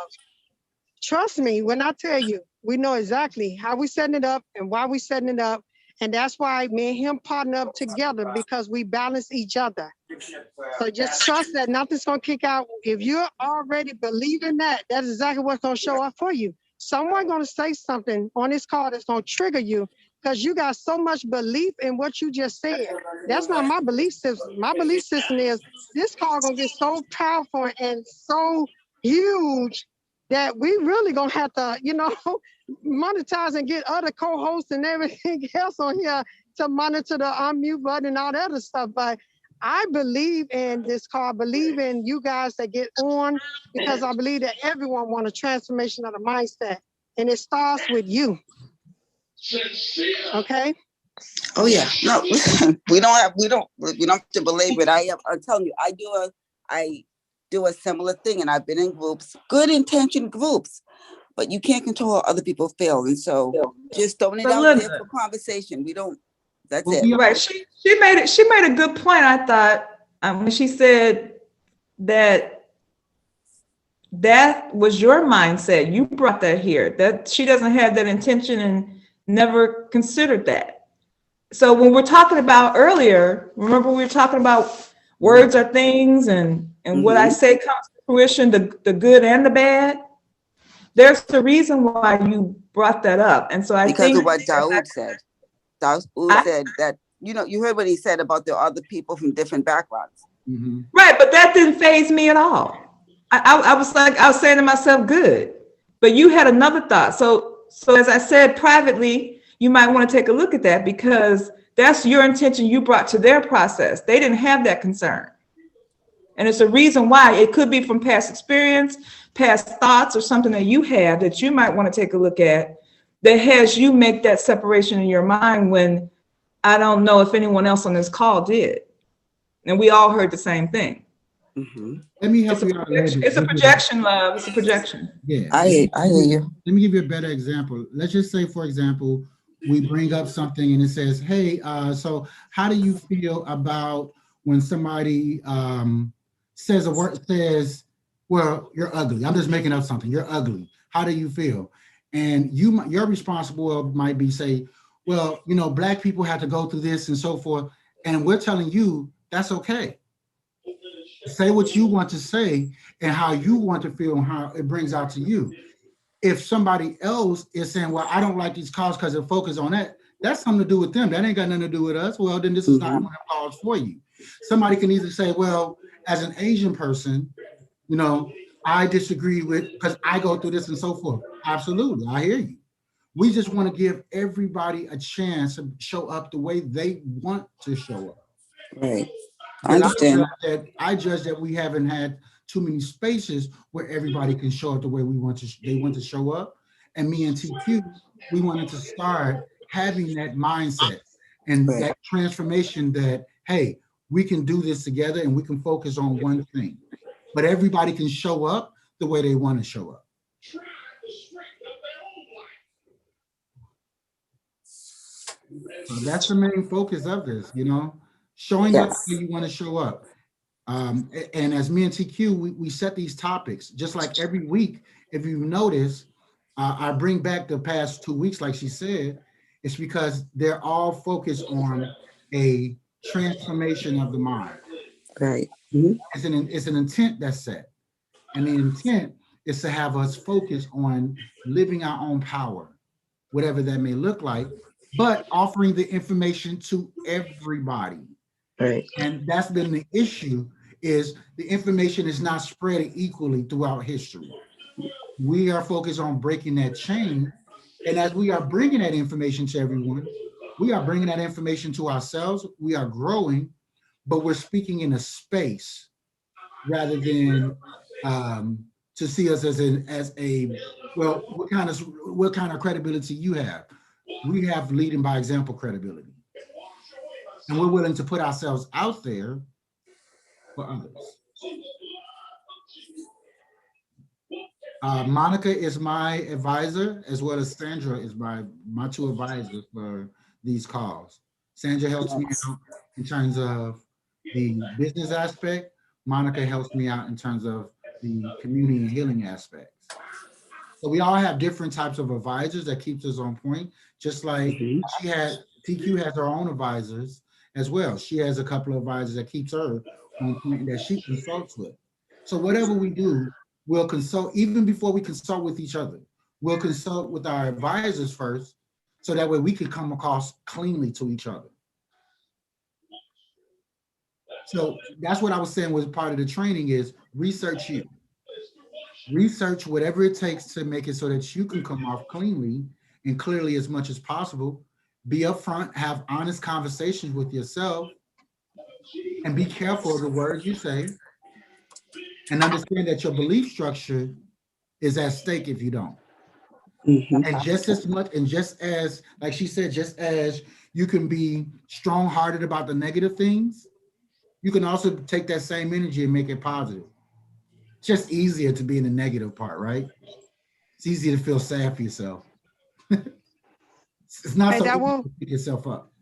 Trust me when I tell you, we know exactly how we setting it up and why we setting it up. And that's why me and him partner up together, because we balance each other. So just trust that nothing's gonna kick out. If you're already believing that, that's exactly what's gonna show up for you. Someone gonna say something on this call that's gonna trigger you because you got so much belief in what you just said. That's not my belief system. My belief system is this call gonna get so powerful and so huge that we really gonna have to, monetize and get other co-hosts and everything else on here to monitor the unmute button and all that other stuff. But I believe in this call. I believe in you guys that get on, because I believe that everyone wants a transformation of the mindset. And it starts with you. Okay? Oh yeah, no, we don't have to belabor it. I'm telling you, I do a similar thing, and I've been in groups, good intention groups, but you can't control how other people feel, and so just throwing it But out look, there for conversation. We don't. That's Well, it. we are, right, she made a good point, I thought, when she said that was your mindset. You brought that here, that she doesn't have that intention and never considered that. So when we're talking about earlier, remember we were talking about words are things, and what I say comes to fruition, the good and the bad. There's the reason why you brought that up. And so I Because think of what Daoud said. Daoud said that, you heard what he said about the other people from different backgrounds. mhm. right, but that didn't faze me at all. I was saying to myself, good. But you had another thought. So as I said privately, you might want to take a look at that, because that's your intention you brought to their process. They didn't have that concern. And it's a reason why. It could be from past experience, past thoughts, or something that you have that you might want to take a look at that has you make that separation in your mind, when I don't know if anyone else on this call did. And we all heard the same thing. Let me help you out a little bit. It's a projection, love. It's a projection. Yeah. I hear you. Let me give you a better example. Let's just say, for example, we bring up something and it says, hey, so how do you feel about when somebody says, well, you're ugly. I'm just making up something. You're ugly. How do you feel? And your responsible might be say, well, Black people have to go through this and so forth. And we're telling you that's okay. Say what you want to say and how you want to feel and how it brings out to you. If somebody else is saying, well, I don't like these calls because it focuses on that, that's something to do with them. That ain't got nothing to do with us. Well, then this is not one of the calls for you. Somebody can either say, well, as an Asian person, I disagree with, because I go through this and so forth. Absolutely, I hear you. We just want to give everybody a chance to show up the way they want to show up. Right. I understand. I judge that we haven't had too many spaces where everybody can show up the way they want to show up. And me and TQ, we wanted to start having that mindset and that transformation that, hey, we can do this together and we can focus on one thing. But everybody can show up the way they want to show up. So that's the main focus of this, showing up the way you want to show up. And as me and TQ, we set these topics, just like every week. If you notice, I bring back the past 2 weeks, like she said, it's because they're all focused on a transformation of the mind. Right. It's an intent that's set. And the intent is to have us focus on living our own power, whatever that may look like, but offering the information to everybody. Right. And that's been the issue, is the information is not spread equally throughout history. We are focused on breaking that chain. And as we are bringing that information to everyone, we are bringing that information to ourselves. We are growing, but we're speaking in a space rather than to see us as a well, what kind of credibility you have. We have leading by example credibility. And we're willing to put ourselves out there for others. Monica is my advisor, as well as Sandra is my two advisors for these calls. Sandra helps me out in terms of the business aspect. Monica helps me out in terms of the community and healing aspects. So we all have different types of advisors that keeps us on point, just like TQ has her own advisors as well. She has a couple of advisors that keeps her on point that she consults with. So whatever we do, we'll consult, even before we consult with each other. We'll consult with our advisors first, so that way we can come across cleanly to each other. So that's what I was saying was part of the training, is research you. Research whatever it takes to make it so that you can come off cleanly and clearly as much as possible. Be upfront, have honest conversations with yourself, and be careful of the words you say, and understand that your belief structure is at stake if you don't. And just as much, and just as, like she said, just as You can be strong-hearted about the negative things. You can also take that same energy and make it positive. It's just easier to be in the negative part, right? It's easier to feel sad for yourself. It's not Hey, so that easy will. to pick yourself up.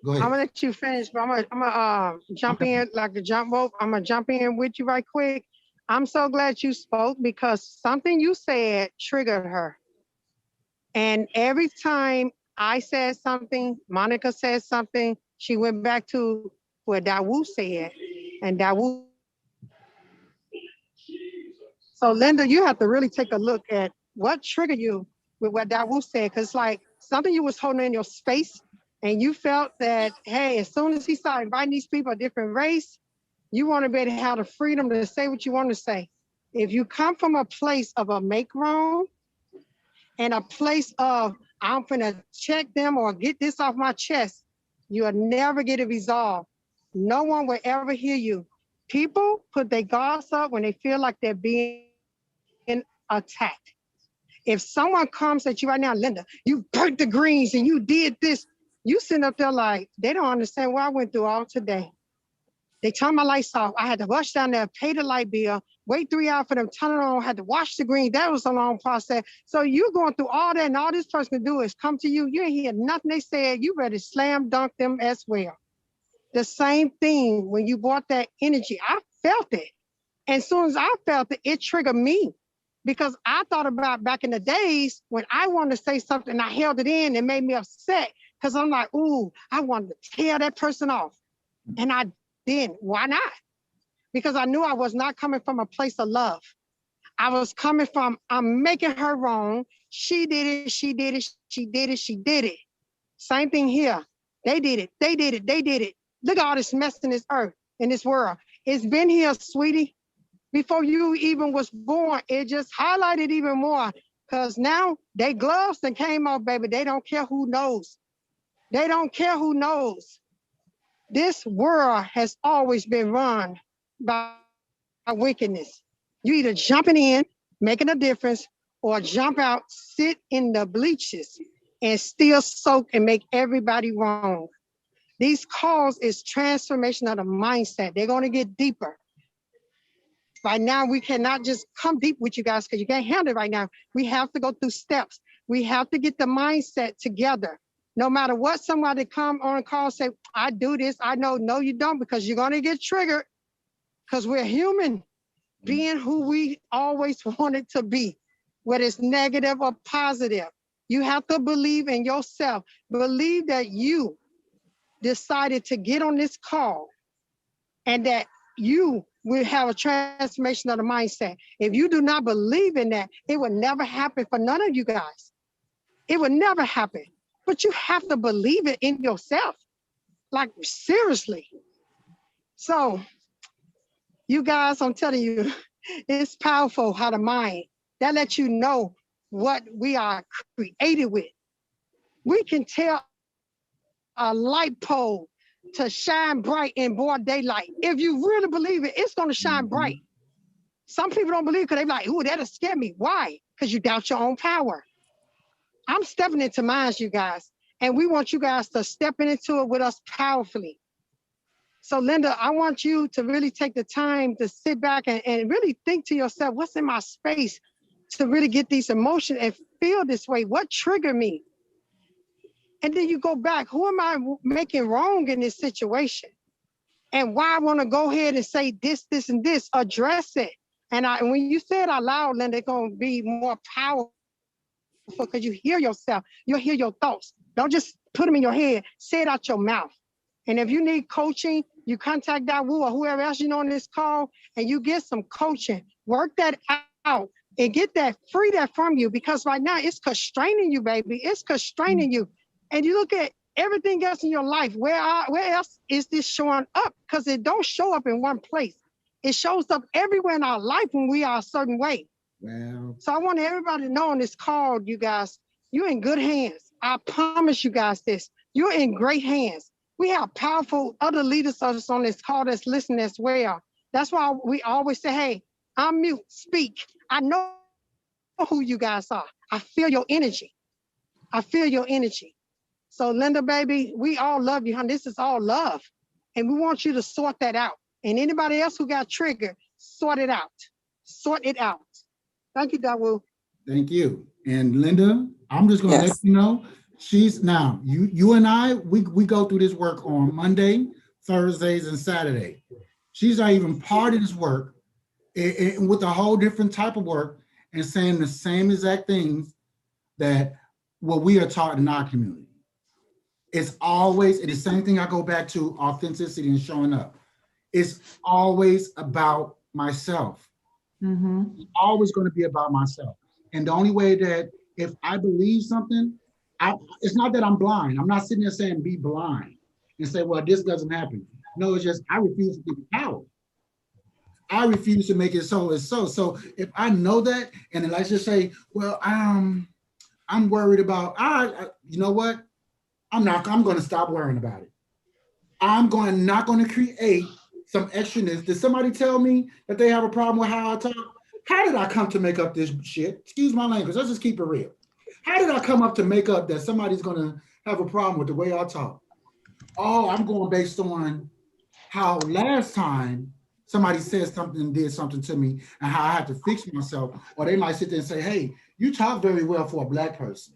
Go I'm ahead. gonna let you finish, but I'm gonna jump Okay. in like a jump rope. I'm gonna jump in with you right quick. I'm so glad you spoke because something you said triggered her. And every time I said something, Monica said something, she went back to what Dawu said. And Dawu. So Linda, you have to really take a look at what triggered you with what Dawu said. Cause like something you was holding in your space and you felt that, hey, as soon as he started inviting these people of different race, you want to be able to have the freedom to say what you want to say. If you come from a place of a make wrong and a place of I'm gonna check them or get this off my chest, you'll never get it resolved. No one will ever hear you. People put their guards up when they feel like they're being attacked. If someone comes at you right now, Linda, you burnt the greens and you did this, you sitting up there like, they don't understand what I went through all today. They turned my lights off. I had to rush down there, pay the light bill, wait 3 hours for them, turn it on, had to wash the green. That was a long process. So you're going through all that, and all this person can do is come to you. You ain't hear nothing they said. You ready to slam dunk them as well. The same thing when you brought that energy. I felt it. And as soon as I felt it, it triggered me. Because I thought about back in the days when I wanted to say something, I held it in, it made me upset. Because I'm like, ooh, I wanted to tear that person off. And I didn't. Why not? Because I knew I was not coming from a place of love. I was coming from, I'm making her wrong. She did it, she did it, she did it, she did it. Same thing here. They did it, they did it, they did it. Look at all this mess in this earth, in this world. It's been here, sweetie. Before you even was born, it just highlighted even more. Because now they gloves that came off, baby. They don't care who knows. They don't care who knows. This world has always been run by wickedness. You either jumping in, making a difference, or jump out, sit in the bleachers, and still soak and make everybody wrong. These calls is transformation of the mindset. They're going to get deeper. Right now, we cannot just come deep with you guys because you can't handle it right now. We have to go through steps. We have to get the mindset together. No matter what somebody come on a call say, I do this, I know, no, you don't, because you're going to get triggered because we're human, being who we always wanted to be, whether it's negative or positive. You have to believe in yourself. Believe that you decided to get on this call and that you will have a transformation of the mindset. If you do not believe in that, it will never happen for none of you guys. It will never happen. But you have to believe it in yourself. Like, seriously. So, you guys, I'm telling you, it's powerful how the mind, that lets you know what we are created with. We can tell a light pole to shine bright in broad daylight. If you really believe it, it's going to shine bright. Some people don't believe because they're like, ooh, that'll scare me. Why? Because you doubt your own power. I'm stepping into mine, you guys, and we want you guys to step into it with us powerfully. So Linda, I want you to really take the time to sit back and really think to yourself, what's in my space to really get these emotions and feel this way? What triggered me? And then you go back, who am I making wrong in this situation? And why I want to go ahead and say this, this, and this, address it. And when you say it out loud, Linda, it's going to be more powerful because you hear yourself, you'll hear your thoughts. Don't just put them in your head, say it out your mouth. And if you need coaching, you contact Dawu or whoever else you know on this call, and you get some coaching. Work that out and get that, free that from you, because right now it's constraining you, baby. It's constraining you. And you look at everything else in your life, where else is this showing up? Because it don't show up in one place. It shows up everywhere in our life when we are a certain way. Wow. So I want everybody to know on this call, you guys, you're in good hands. I promise you guys this. You're in great hands. We have powerful other leaders on this call that's listening as well. That's why we always say, hey, unmute, speak. I know who you guys are. I feel your energy. I feel your energy. So Linda, baby, we all love you, honey. This is all love. And we want you to sort that out. And anybody else who got triggered, sort it out. Sort it out. Thank you, Dawu. Thank you. And Linda, I'm just gonna let Yes. you know, she's now, you and I, we go through this work on Monday, Thursdays, and Saturday. She's not even part of this work with a whole different type of work and saying the same exact things that what we are taught in our community. It's always, and the same thing I go back to authenticity and showing up. It's always about myself. Mm-hmm. It's always going to be about myself. And the only way that if I believe something, it's not that I'm blind. I'm not sitting there saying be blind and say, well, this doesn't happen. No, it's just I refuse to give it power. I refuse to make it so it's so. So if I know that, and then let's just say, well, I'm worried about, you know what? I'm going to stop worrying about it. I'm not going to create some extraness. Did somebody tell me that they have a problem with how I talk? How did I come to make up this shit? Excuse my language. Let's just keep it real. How did I come up to make up that somebody's going to have a problem with the way I talk? Oh, I'm going based on how last time somebody said something and did something to me and how I had to fix myself. Or they might sit there and say, hey, you talk very well for a Black person.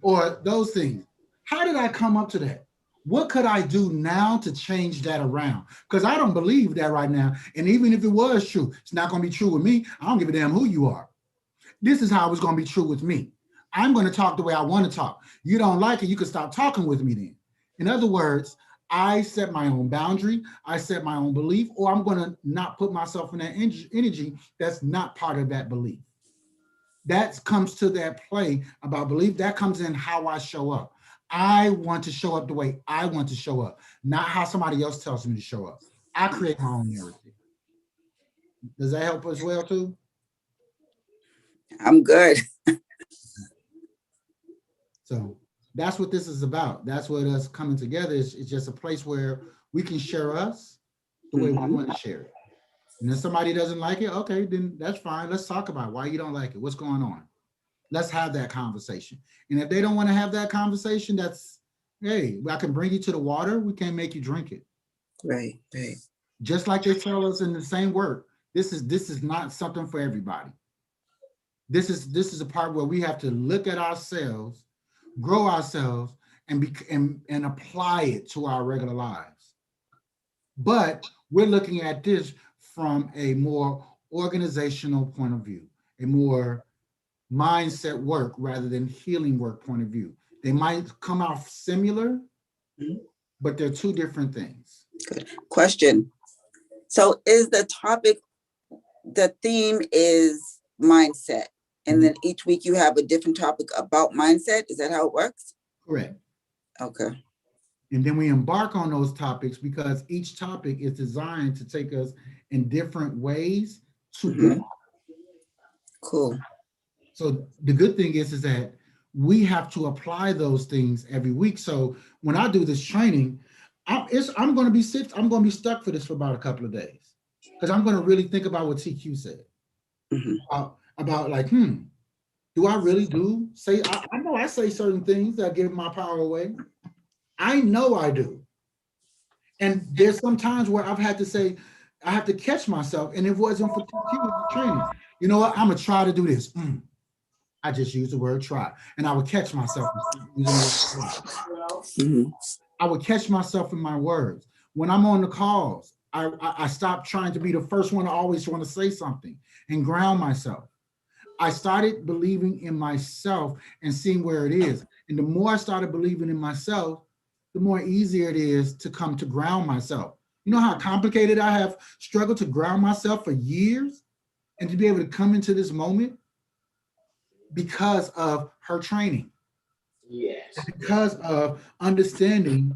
Or those things. How did I come up to that? What could I do now to change that around? Because I don't believe that right now. And even if it was true, it's not going to be true with me. I don't give a damn who you are. This is how it's going to be true with me. I'm going to talk the way I want to talk. You don't like it, you can stop talking with me then. In other words, I set my own boundary, I set my own belief, or I'm going to not put myself in that energy that's not part of that belief. That comes to that play about belief. That comes in how I show up. I want to show up the way I want to show up, not how somebody else tells me to show up. I create my own narrative. Does that help as well too? I'm good. So that's what this is about. That's what us coming together is. It's just a place where we can share us the way we want to share it. And if somebody doesn't like it, okay, then that's fine. Let's talk about why you don't like it. What's going on? Let's have that conversation. And if they don't want to have that conversation, that's, hey, I can bring you to the water. We can't make you drink it. Right, right. Just like they tell us in the same work, this is not something for everybody. This is a part where we have to look at ourselves, grow ourselves, and apply it to our regular lives. But we're looking at this from a more organizational point of view, a more mindset work rather than healing work point of view. They might come out similar, but they're two different things. Good question. So is the topic, the theme is mindset, and then each week you have a different topic about mindset? Is that how it works? Correct. Okay. And then we embark on those topics because each topic is designed to take us in different ways to get. Cool. So the good thing is that we have to apply those things every week. So when I do this training, I'm going to be stuck for this for about a couple of days because I'm going to really think about what TQ said about like, do I really say, I know I say certain things that give my power away. I know I do. And there's some times where I've had to say, I have to catch myself, and it wasn't for TQ training. You know what? I'm going to try to do this. I just use the word try. And I would catch myself using the word try. I would catch myself in my words. When I'm on the calls, I stopped trying to be the first one to always want to say something and ground myself. I started believing in myself and seeing where it is. And the more I started believing in myself, the more easier it is to come to ground myself. You know how complicated I have struggled to ground myself for years and to be able to come into this moment? Because of her training. Yes. Because of understanding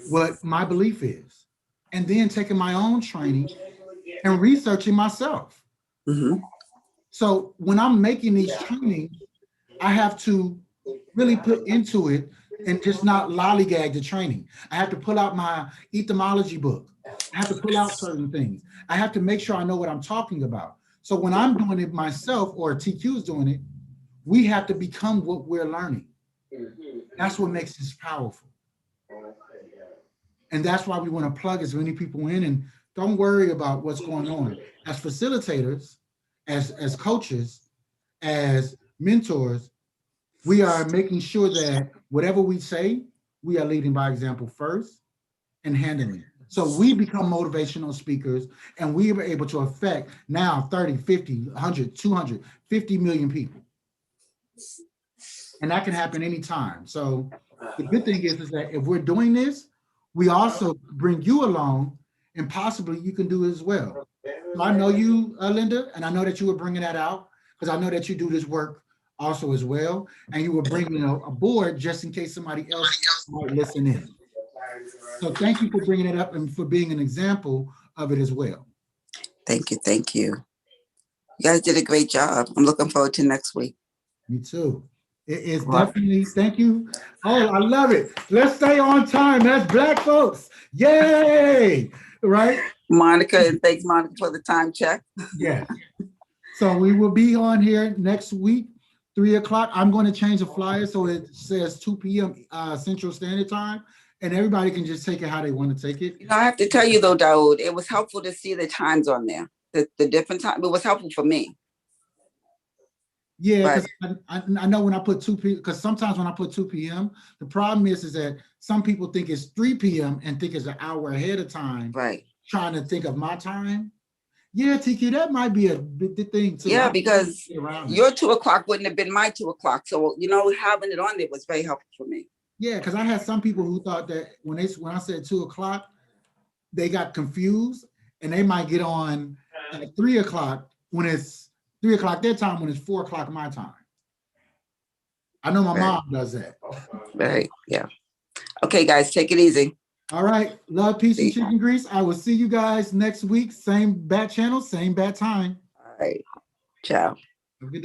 what my belief is. And then taking my own training and researching myself. So when I'm making these trainings, I have to really put into it and just not lollygag the training. I have to pull out my etymology book. I have to pull out certain things. I have to make sure I know what I'm talking about. So when I'm doing it myself or TQ is doing it, we have to become what we're learning. That's what makes this powerful. And that's why we want to plug as many people in, and don't worry about what's going on. As facilitators, as coaches, as mentors, we are making sure that whatever we say, we are leading by example first and handling it. So we become motivational speakers, and we are able to affect now 30, 50, 100, 200, 50 million people. And that can happen anytime. So the good thing is that if we're doing this, we also bring you along, and possibly you can do it as well. So I know you, Linda, and I know that you were bringing that out, because I know that you do this work also as well, and you were bringing a board just in case somebody else might listen in. So thank you for bringing it up and for being an example of it as well. Thank you. Thank you. You guys did a great job. I'm looking forward to next week. Me too. It is definitely, thank you. Oh, I love it. Let's stay on time. That's Black folks. Yay. Right? Monica, and thanks, Monica, for the time check. Yeah. So we will be on here next week, 3 o'clock. I'm going to change the flyer so it says 2 p.m. Central Standard Time, and everybody can just take it how they want to take it. You know, I have to tell you though, Daoud, it was helpful to see the times on there, the different time. It was helpful for me. Yeah, because I know when I put 2 p.m., because sometimes when I put 2 p.m., the problem is that some people think it's 3 p.m. and think it's an hour ahead of time. Right. Trying to think of my time. Yeah, TQ, that might be a big thing too. Yeah, because your 2 o'clock wouldn't have been my 2 o'clock. So, you know, having it on there was very helpful for me. Yeah, because I had some people who thought that when I said 2 o'clock, they got confused, and they might get on at 3 o'clock when it's 3 o'clock their time, when it's 4 o'clock my time. I know my mom does that. Right. Yeah. Okay, guys, take it easy. All right. Love, peace, and chicken grease. I will see you guys next week. Same bat channel, same bat time. All right. Ciao. Have a good day.